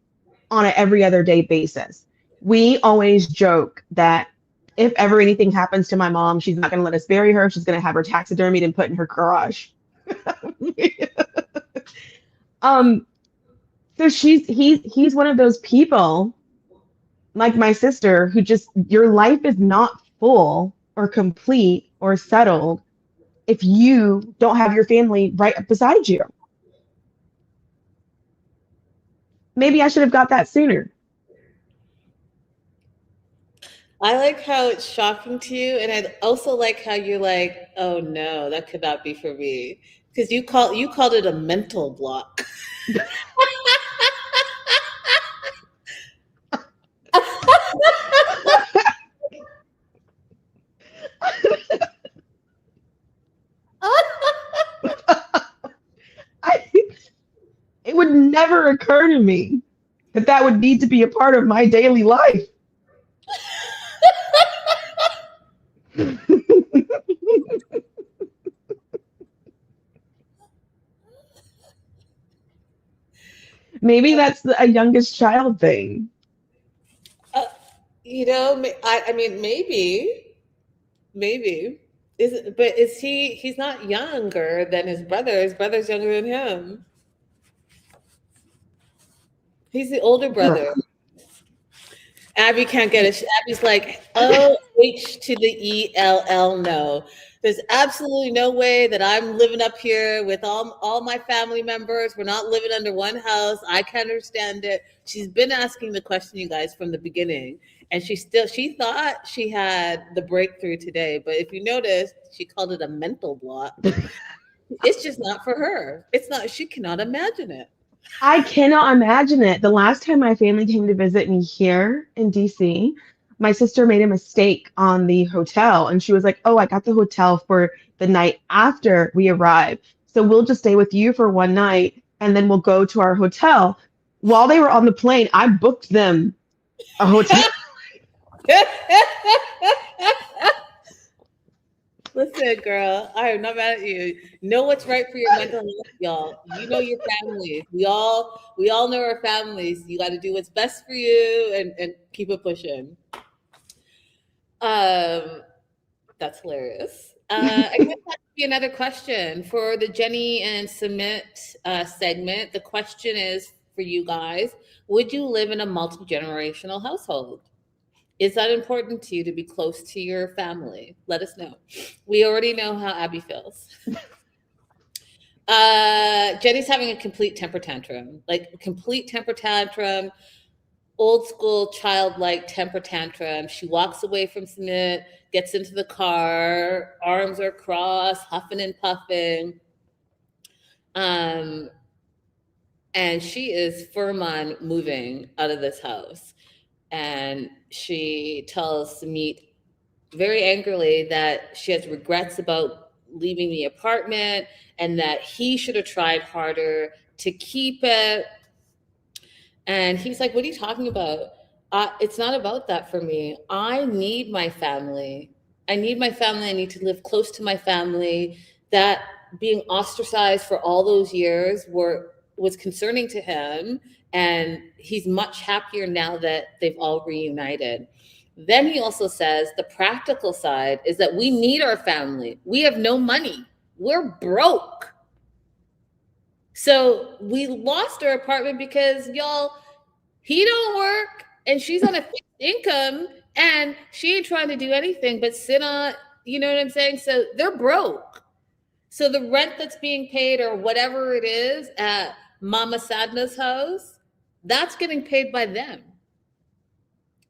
on an every other day basis. We always joke that if ever anything happens to my mom, she's not going to let us bury her. She's going to have her taxidermied and put in her garage. So he's one of those people, like my sister, who just, your life is not full or complete or settled if you don't have your family right beside you. Maybe I should have got that sooner. I like how it's shocking to you, and I also like how you're like, oh no, that could not be for me, because you called it a mental block. It would never occur to me that would need to be a part of my daily life. Maybe that's a youngest child thing. You know, I mean, maybe. Is he's not younger than his brother. His brother's younger than him. He's the older brother. Abby can't get it. Abby's like, OH to the ELL, no. There's absolutely no way that I'm living up here with all my family members. We're not living under one house. I can't understand it. She's been asking the question, you guys, from the beginning. And she thought she had the breakthrough today. But if you notice, she called it a mental block. It's just not for her. It's not, she cannot imagine it. I cannot imagine it. The last time my family came to visit me here in DC, my sister made a mistake on the hotel and she was like, "Oh, I got the hotel for the night after we arrive. So we'll just stay with you for one night and then we'll go to our hotel." While they were on the plane, I booked them a hotel. Listen, girl, I am not mad at you. Know what's right for your mental health, y'all. You know your families. We all know our families. You got to do what's best for you and keep it pushing. That's hilarious. I guess that could be another question for the Jenny and Submit segment. The question is for you guys: would you live in a multi-generational household? Is that important to you to be close to your family? Let us know. We already know how Abby feels. Jenny's having a complete temper tantrum, old school childlike temper tantrum. She walks away from Smith, gets into the car, arms are crossed, huffing and puffing. And she is firm on moving out of this house. And she tells Samit very angrily that she has regrets about leaving the apartment and that he should have tried harder to keep it. And he's like, "What are you talking about? It's not about that for me. I need my family. I need to live close to my family." That being ostracized for all those years was concerning to him. And he's much happier now that they've all reunited. Then he also says the practical side is that we need our family. We have no money. We're broke. So we lost our apartment because y'all, he don't work and she's on a fixed income and she ain't trying to do anything but sit on, you know what I'm saying? So they're broke. So the rent that's being paid or whatever it is at Mama Sadna's house, that's getting paid by them.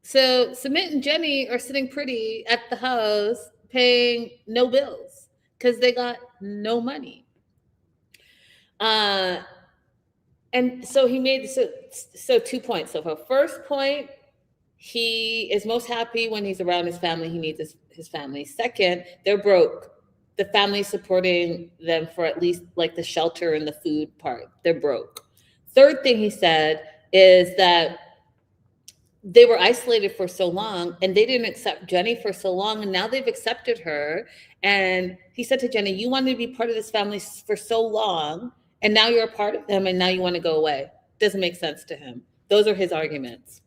So Sumit and Jenny are sitting pretty at the house paying no bills because they got no money. And so he made so 2 points. So for first point, he is most happy when he's around his family. He needs his family. Second, they're broke. The family's supporting them for at least like the shelter and the food part. They're broke. Third thing he said is that they were isolated for so long and they didn't accept Jenny for so long. And now they've accepted her. And he said to Jenny, "You wanted to be part of this family for so long. And now you're a part of them. And now you want to go away." Doesn't make sense to him. Those are his arguments.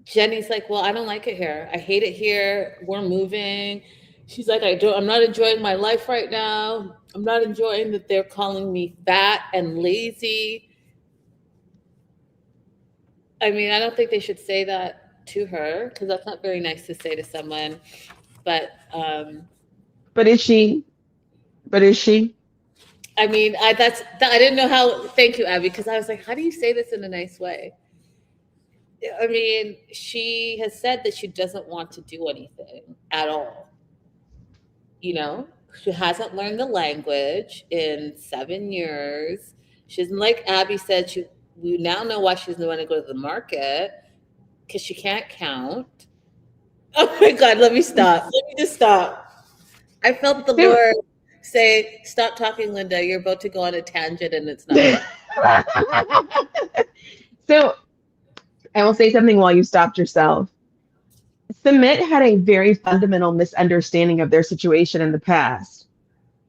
Jenny's like, "Well, I don't like it here. I hate it here. We're moving." She's like, I'm not enjoying my life right now. I'm not enjoying that they're calling me fat and lazy. I mean, I don't think they should say that to her because that's not very nice to say to someone. But is she? I mean, I didn't know how. Thank you, Abby, because I was like, how do you say this in a nice way? I mean, she has said that she doesn't want to do anything at all. You know, she hasn't learned the language in 7 years. She's like Abby said, we now know why she doesn't want to go to the market because she can't count. Oh my God, let me stop. Let me just stop. I felt the Lord say, "Stop talking, Linda. You're about to go on a tangent and it's not." So I will say something while you stopped yourself. Sumit had a very fundamental misunderstanding of their situation in the past.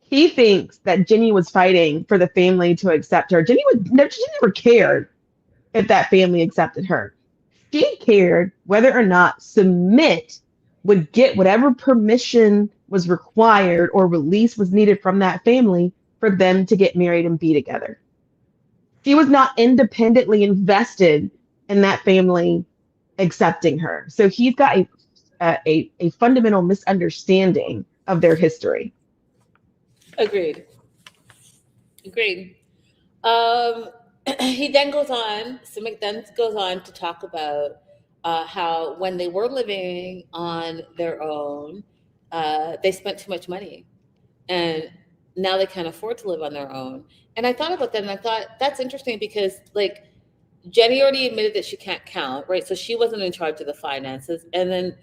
He thinks that Jenny was fighting for the family to accept her. She never cared if that family accepted her. She cared whether or not Sumit would get whatever permission was required or release was needed from that family for them to get married and be together. She was not independently invested in that family accepting her. So he's got a fundamental misunderstanding of their history. Agreed. Agreed. Um, he then goes on, Simic then goes on to talk about how when they were living on their own, they spent too much money. And now they can't afford to live on their own. And I thought about that and I thought that's interesting because, like, Jenny already admitted that she can't count, right? So she wasn't in charge of the finances. And then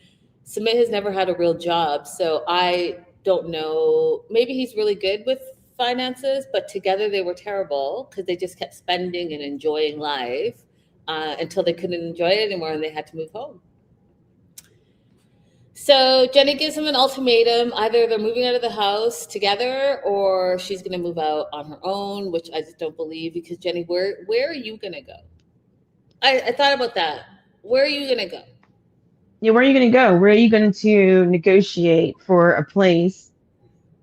Sumit has never had a real job. So I don't know. Maybe he's really good with finances, but together they were terrible because they just kept spending and enjoying life until they couldn't enjoy it anymore and they had to move home. So Jenny gives him an ultimatum. Either they're moving out of the house together or she's going to move out on her own, which I just don't believe because Jenny, where are you going to go? I thought about that. Where are you going to go? Yeah, where are you going to go? Where are you going to negotiate for a place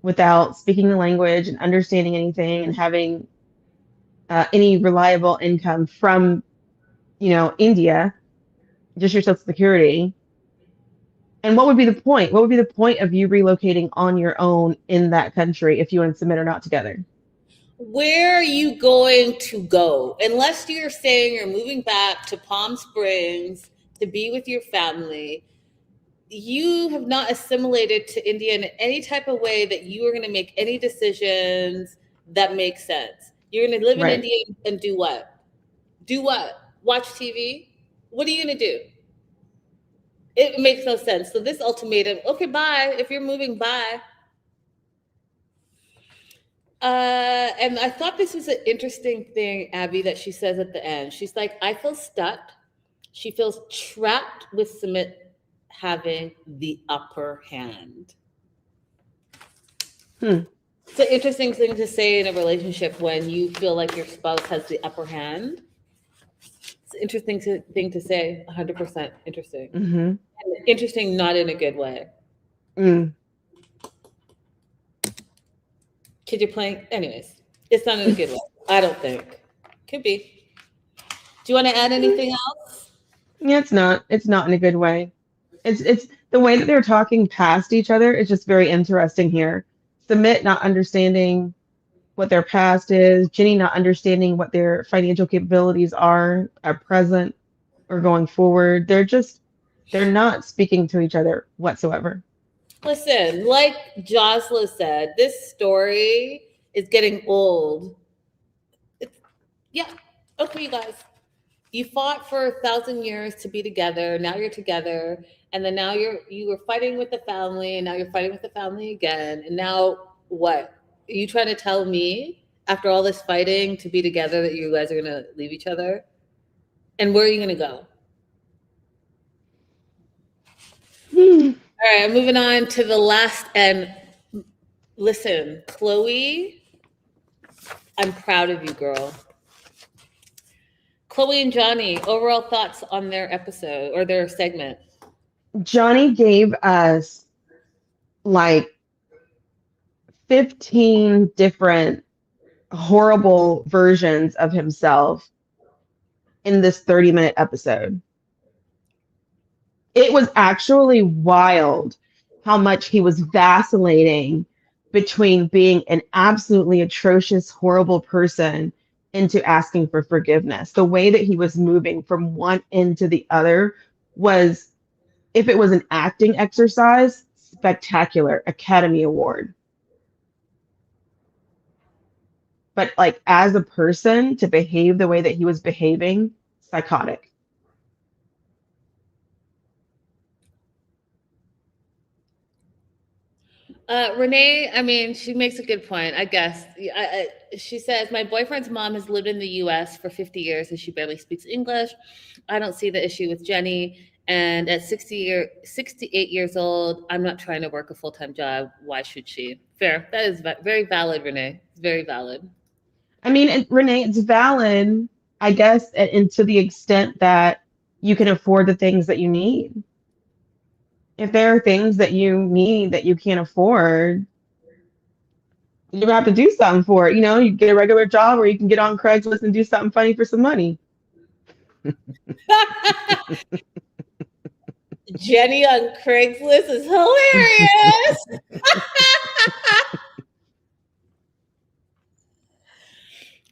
without speaking the language and understanding anything and having any reliable income from, India, just your Social Security? And what would be the point? What would be the point of you relocating on your own in that country if you and Sumit are not together? Where are you going to go? Unless you're saying you're moving back to Palm Springs to be with your family, you have not assimilated to India in any type of way that you are going to make any decisions that make sense. You're going to live in Right. India and do what? Do what? Watch TV? What are you going to do? It makes no sense. So this ultimatum, okay, bye. If you're moving, bye. And I thought this was an interesting thing, Abby, that she says at the end. She's like, I feel stuck. She feels trapped with Sumit having the upper hand. It's an interesting thing to say in a relationship when you feel like your spouse has the upper hand. It's an interesting thing to say, 100% interesting. Mm-hmm. And interesting, not in a good way. Mm. Kid, you're playing. Anyways, it's not in a good way. I don't think. Could be. Do you want to add anything else? Yeah, it's not. It's not in a good way. It's the way that they're talking past each other is just very interesting here. Sumit not understanding what their past is, Jenny not understanding what their financial capabilities are at present or going forward. They're not speaking to each other whatsoever. Listen, like Jocelyn said, this story is getting old. Yeah. Okay, you guys. You fought for 1,000 years to be together. Now you're together, and then now you were fighting with the family, and now you're fighting with the family again. And now what? Are you trying to tell me after all this fighting to be together that you guys are gonna leave each other? And where are you gonna go? All right, I'm moving on to the last. And listen, Chloe, I'm proud of you, girl. Chloe and Johnny, overall thoughts on their episode or their segment? Johnny gave us like 15 different horrible versions of himself in this 30-minute episode. It was actually wild how much he was vacillating between being an absolutely atrocious, horrible person into asking for forgiveness. The way that he was moving from one end to the other was, if it was an acting exercise, spectacular. Academy Award. But like as a person, to behave the way that he was behaving, psychotic. Renee, I mean, she makes a good point, I guess. She says, my boyfriend's mom has lived in the US for 50 years and she barely speaks English. I don't see the issue with Jenny. And at 68 years old, I'm not trying to work a full-time job. Why should she? Fair. That is very valid, Renee. It's very valid. I mean, Renee, it's valid, I guess, and to the extent that you can afford the things that you need. If there are things that you need that you can't afford, You ever have to do something for it? You know, you get a regular job, or you can get on Craigslist and do something funny for some money. Jenny on Craigslist is hilarious.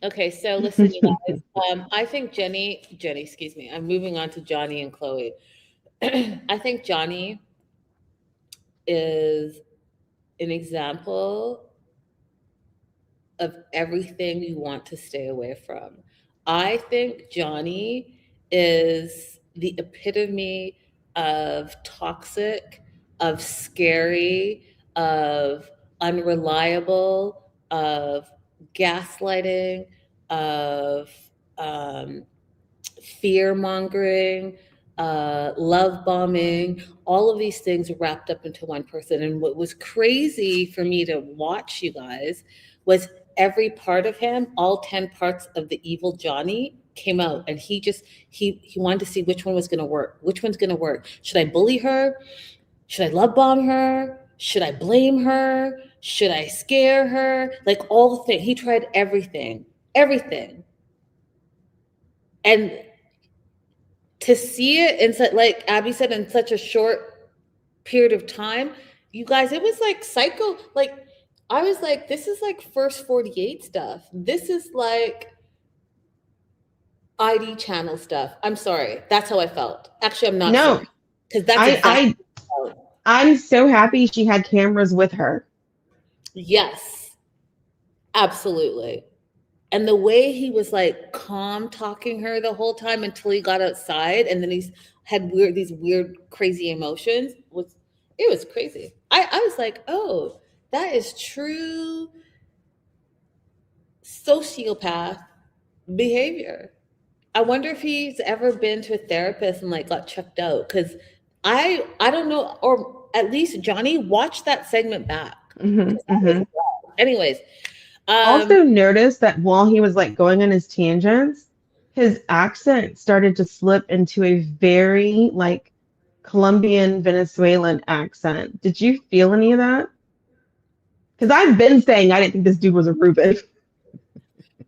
Okay, so listen, you guys. I think Jenny, excuse me. I'm moving on to Johnny and Chloe. I think Johnny is an example of everything you want to stay away from. I think Johnny is the epitome of toxic, of scary, of unreliable, of gaslighting, of um, fear mongering, love bombing, all of these things wrapped up into one person. And what was crazy for me to watch, you guys, was every part of him, all 10 parts of the evil Johnny came out, and he wanted to see which one was going to work. Which one's going to work? Should I bully her? Should I love bomb her? Should I blame her? Should I scare her? Like all the things. He tried everything, everything. And to see it in such, like Abby said, in such a short period of time, you guys, it was like psycho. Like I was like, this is like first 48 stuff. This is like ID channel stuff. I'm sorry. That's how I felt. Actually, I'm not No, sorry. Because that's I, exactly I, I'm so happy she had cameras with her. yes, absolutely. And the way he was like calm talking her the whole time until he got outside, and then he's had these weird, crazy emotions, it was crazy. I was like, oh, that is true sociopath behavior. I wonder if he's ever been to a therapist and like got checked out. Cause I don't know, or at least Johnny, watch that segment back. Mm-hmm, mm-hmm. Anyways, Also noticed that while he was like going on his tangents, his accent started to slip into a very like Colombian Venezuelan accent. Did you feel any of that? Because I've been saying I didn't think this dude was a Reuben.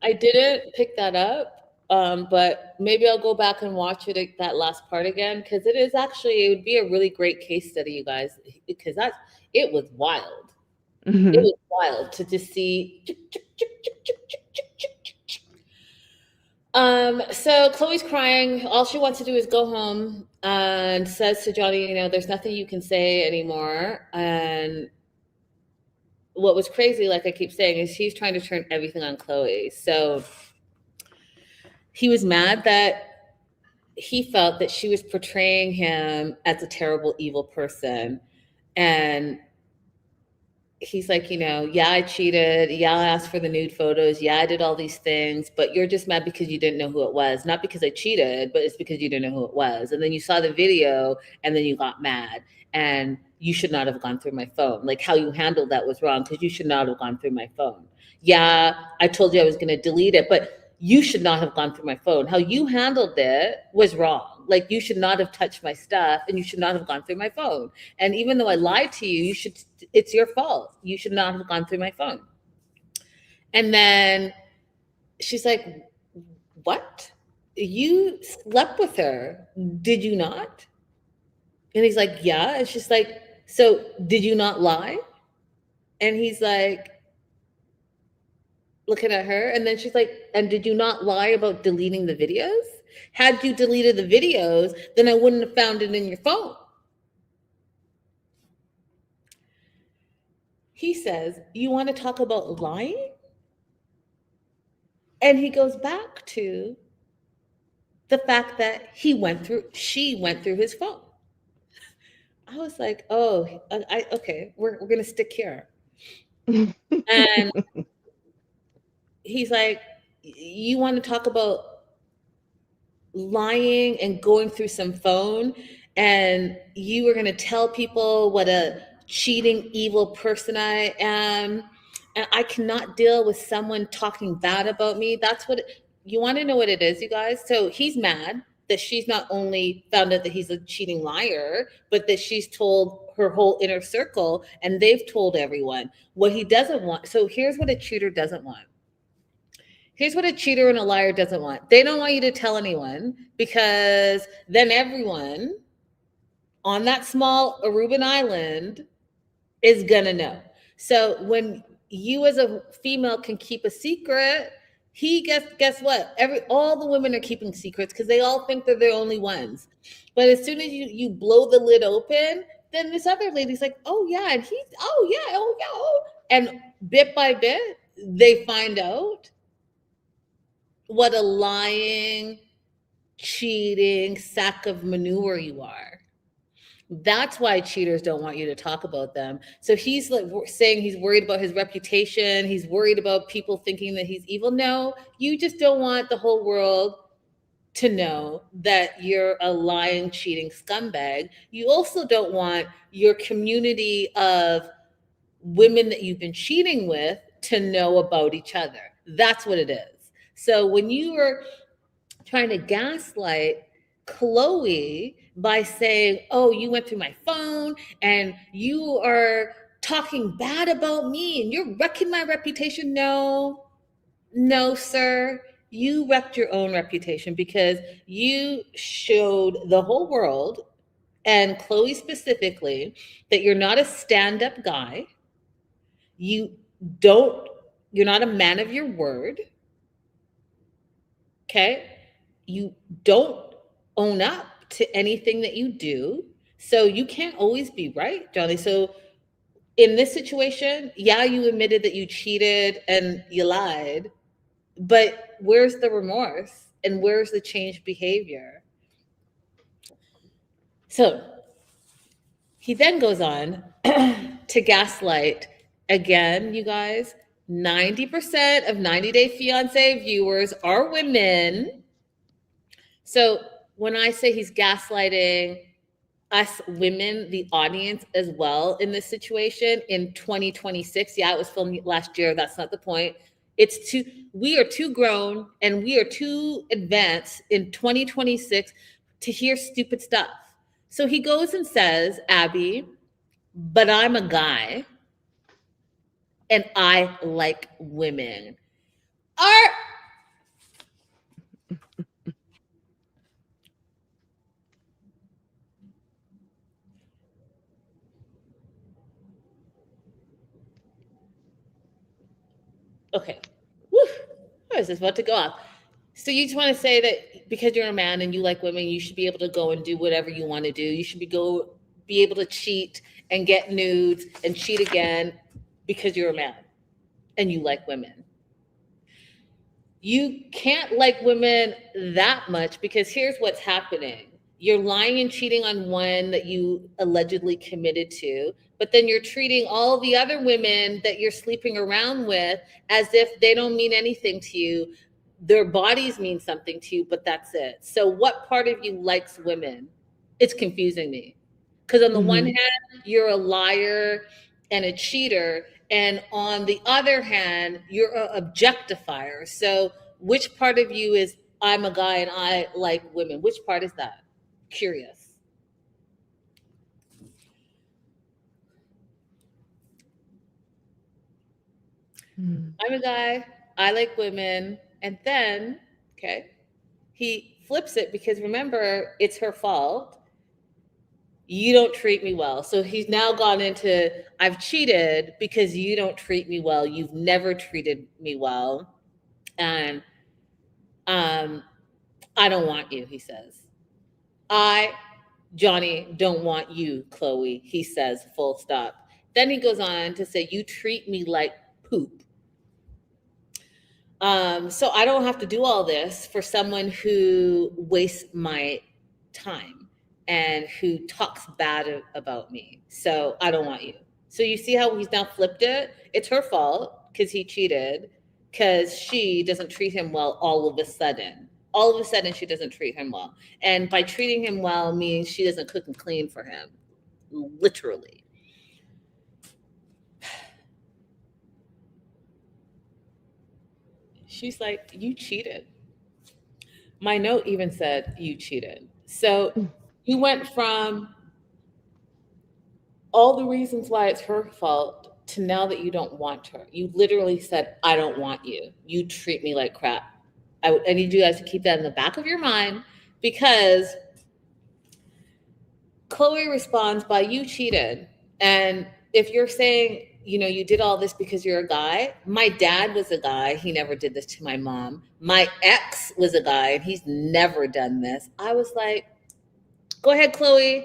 I didn't pick that up, but maybe I'll go back and watch it, that last part again, because it would be a really great case study, you guys, because it was wild. Mm-hmm. It was wild to just see. So Chloe's crying. All she wants to do is go home, and says to Johnny, there's nothing you can say anymore. And what was crazy, like I keep saying, is he's trying to turn everything on Chloe. So he was mad that he felt that she was portraying him as a terrible, evil person. And he's like, yeah, I cheated. Yeah, I asked for the nude photos. Yeah, I did all these things, but you're just mad because you didn't know who it was. Not because I cheated, but it's because you didn't know who it was. And then you saw the video and then you got mad, and you should not have gone through my phone. Like how you handled that was wrong, because you should not have gone through my phone. Yeah, I told you I was going to delete it, but you should not have gone through my phone. How you handled it was wrong. Like you should not have touched my stuff, and you should not have gone through my phone. And even though I lied to you, it's your fault. You should not have gone through my phone. And then she's like, what? You slept with her, did you not? And he's like, yeah. And she's like, so did you not lie? And he's like, looking at her, and then she's like, and did you not lie about deleting the videos? Had you deleted the videos, then I wouldn't have found it in your phone. He says, you want to talk about lying? And he goes back to the fact that she went through his phone. I was like, oh, okay, we're going to stick here. And he's like, you want to talk about lying and going through some phone, and you were going to tell people what a cheating, evil person I am, and I cannot deal with someone talking bad about me. That's what you want to know what it is, you guys. So he's mad that she's not only found out that he's a cheating liar, but that she's told her whole inner circle, and they've told everyone what he doesn't want. So here's what a cheater doesn't want. Here's what a cheater and a liar doesn't want. They don't want you to tell anyone, because then everyone on that small Aruban island is gonna know. So when you as a female can keep a secret, he guess what? All the women are keeping secrets because they all think they're the only ones. But as soon as you blow the lid open, then this other lady's like, oh yeah, and he's oh yeah, oh yeah, oh. And bit by bit, they find out what a lying, cheating sack of manure you are. That's why cheaters don't want you to talk about them. So he's like saying he's worried about his reputation. He's worried about people thinking that he's evil. No, you just don't want the whole world to know that you're a lying, cheating scumbag. You also don't want your community of women that you've been cheating with to know about each other. That's what it is. So when you were trying to gaslight Chloe by saying, oh, you went through my phone and you are talking bad about me and you're wrecking my reputation. No, no, sir. You wrecked your own reputation because you showed the whole world, and Chloe specifically, that you're not a stand-up guy. You don't, you're not a man of your word. Okay? You don't own up to anything that you do. So you can't always be right, Johnny. So in this situation, yeah, you admitted that you cheated and you lied, but where's the remorse and where's the changed behavior? So he then goes on to gaslight again, you guys. 90% of 90 Day Fiance viewers are women. So when I say he's gaslighting us women, the audience as well in this situation in 2026, yeah, it was filmed last year. That's not the point. We are too grown and we are too advanced in 2026 to hear stupid stuff. So he goes and says, Abby, but I'm a guy and I like women. Are okay. Whew. I was just about to go off. So you just want to say that because you're a man and you like women, you should be able to go and do whatever you want to do. You should be able to cheat and get nudes and cheat again because you're a man and you like women. You can't like women that much because here's what's happening. You're lying and cheating on one that you allegedly committed to, but then you're treating all the other women that you're sleeping around with as if they don't mean anything to you. Their bodies mean something to you, but that's it. So what part of you likes women? It's confusing me. Because on the one hand, you're a liar and a cheater, and on the other hand, you're an objectifier. So which part of you is I'm a guy and I like women? Which part is that? Curious. I'm a guy, I like women. And then, okay, he flips it because remember, it's her fault. You don't treat me well. So he's now gone into I've cheated because you don't treat me well. You've never treated me well. And um, I don't want you, he says. I, Johnny, don't want you, Chloe, he says, full stop. Then he goes on to say, you treat me like poop. So I don't have to do all this for someone who wastes my time and who talks bad about me. So I don't want you. So you see how he's now flipped it? It's her fault because he cheated, because she doesn't treat him well all of a sudden. All of a sudden, she doesn't treat him well. And by treating him well means she doesn't cook and clean for him, literally. She's like, you cheated. My note even said, you cheated. So you went from all the reasons why it's her fault to now that you don't want her. You literally said, I don't want you. You treat me like crap. I need you guys to keep that in the back of your mind, because Chloe responds by, you cheated. And if you're saying, you know, you did all this because you're a guy, my dad was a guy. He never did this to my mom. My ex was a guy and he's never done this. I was like, go ahead, Chloe.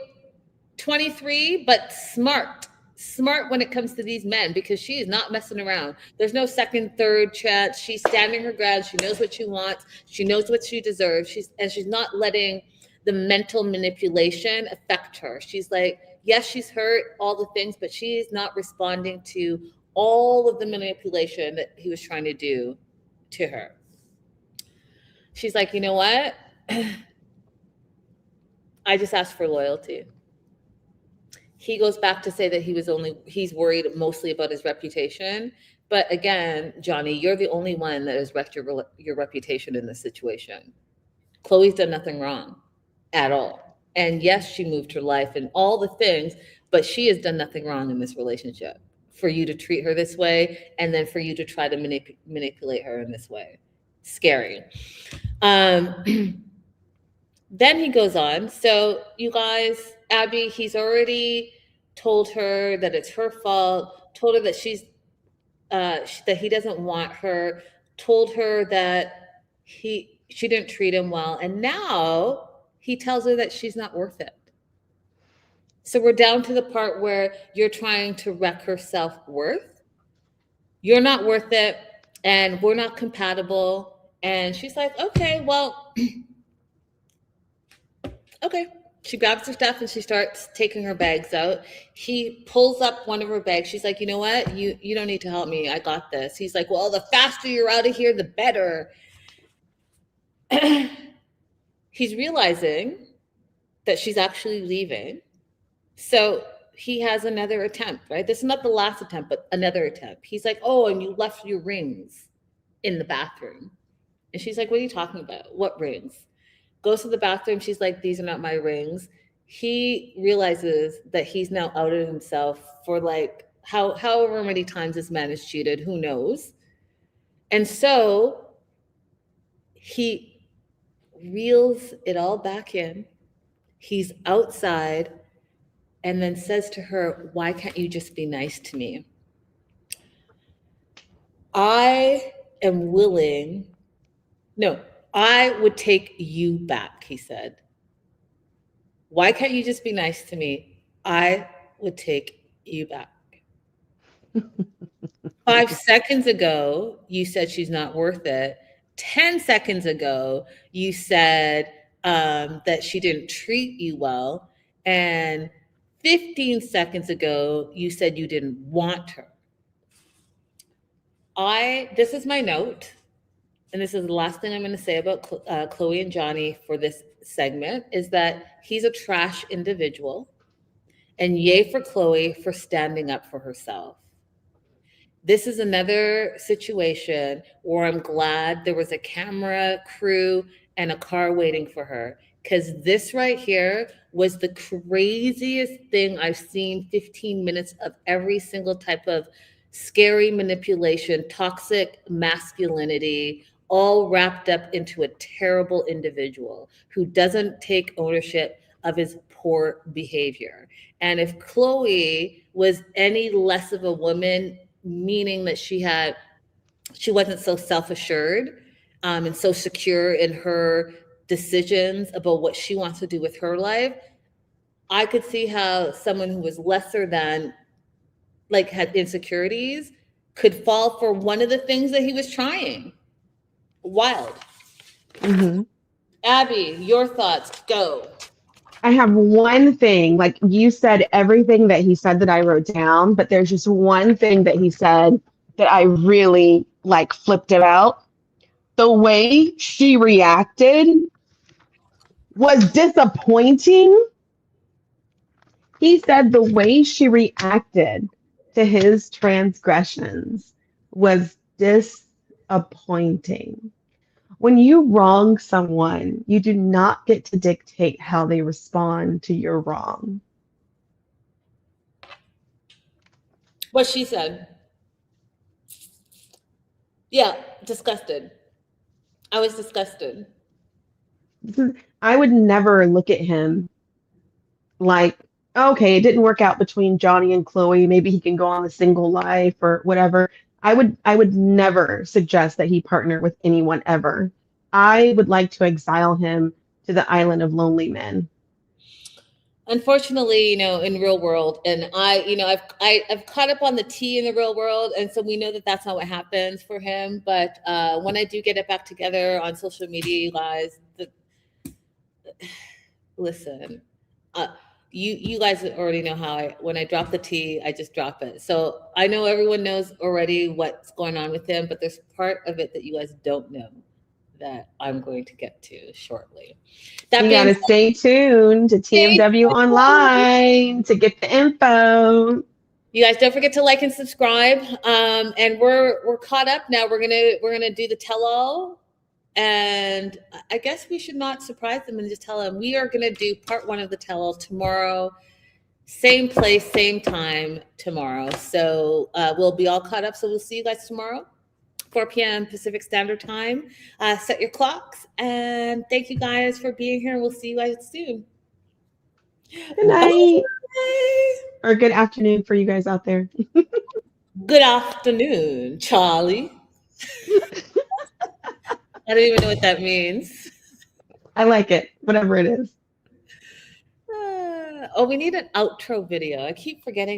23, but smart. Smart when it comes to these men, because she is not messing around. There's no second, third chance. She's standing her ground. She knows what she wants. She knows what she deserves. She's not letting the mental manipulation affect her. She's like, yes, she's hurt, all the things, but she is not responding to all of the manipulation that he was trying to do to her. She's like, you know what? I just asked for loyalty. He goes back to say that he's worried mostly about his reputation. But again, Johnny, you're the only one that has wrecked your reputation in this situation. Chloe's done nothing wrong at all. And yes, she moved her life and all the things, but she has done nothing wrong in this relationship for you to treat her this way, and then for you to try to manipulate her in this way. Scary. Then he goes on. So you guys, Abby, he's already told her that it's her fault, told her that that he doesn't want her, told her that she didn't treat him well. And now he tells her that she's not worth it. So we're down to the part where you're trying to wreck her self-worth. You're not worth it, and we're not compatible. And she's like, okay, well, okay. She grabs her stuff and she starts taking her bags out. He pulls up one of her bags. She's like, you know what? You don't need to help me. I got this. He's like, well, the faster you're out of here, the better. He's realizing that she's actually leaving. So he has another attempt, right? This is not the last attempt, but another attempt. He's like, oh, and you left your rings in the bathroom. And she's like, what are you talking about? What rings? Goes to the bathroom. She's like, these are not my rings. He realizes that he's now outed himself for like however many times this man has cheated. Who knows? And so he reels it all back in. He's outside and then says to her, why can't you just be nice to me? I would take you back, he said. Why can't you just be nice to me? I would take you back. 5 seconds ago, you said she's not worth it. 10 seconds ago, you said that she didn't treat you well. And 15 seconds ago, you said you didn't want her. This is my note. And this is the last thing I'm going to say about Chloe and Johnny for this segment, is that he's a trash individual. And yay for Chloe for standing up for herself. This is another situation where I'm glad there was a camera crew and a car waiting for her, because this right here was the craziest thing I've seen. 15 minutes of every single type of scary manipulation, toxic masculinity, all wrapped up into a terrible individual who doesn't take ownership of his poor behavior. And if Chloe was any less of a woman, meaning that she wasn't so self-assured and so secure in her decisions about what she wants to do with her life, I could see how someone who was lesser than, like, had insecurities, could fall for one of the things that he was trying. Wild. Mm-hmm. Abby, your thoughts, go. I have one thing, like you said, everything that he said that I wrote down, but there's just one thing that he said that I really like flipped it out. The way she reacted was disappointing. He said the way she reacted to his transgressions was disappointing. When you wrong someone, you do not get to dictate how they respond to your wrong. What she said. Yeah, disgusted. I was disgusted. I would never look at him like, okay, it didn't work out between Johnny and Chloe. Maybe he can go on a single life or whatever. I would never suggest that he partner with anyone ever. I would like to exile him to the island of lonely men. Unfortunately, in real world, and I've caught up on the tea in the real world, and so we know that that's not what happens for him. But when I do get it back together on social media, you guys, listen, you guys already know how when I drop the tea, I just drop it. So I know everyone knows already what's going on with him, but there's part of it that you guys don't know that I'm going to get to shortly. That You being gotta said, stay tuned to stay TMW tuned. Online to get the info. You guys don't forget to like and subscribe. And we're caught up now. We're gonna do the tell-all. And I guess we should not surprise them and just tell them we are gonna do part 1 of the tell-all tomorrow. Same place, same time tomorrow. So we'll be all caught up. So we'll see you guys tomorrow, 4 p.m. Pacific Standard Time. Set your clocks. And thank you guys for being here. We'll see you guys soon. Good night. Bye. Or good afternoon for you guys out there. Good afternoon, Charlie. I don't even know what that means. I like it, whatever it is. Oh, we need an outro video. I keep forgetting.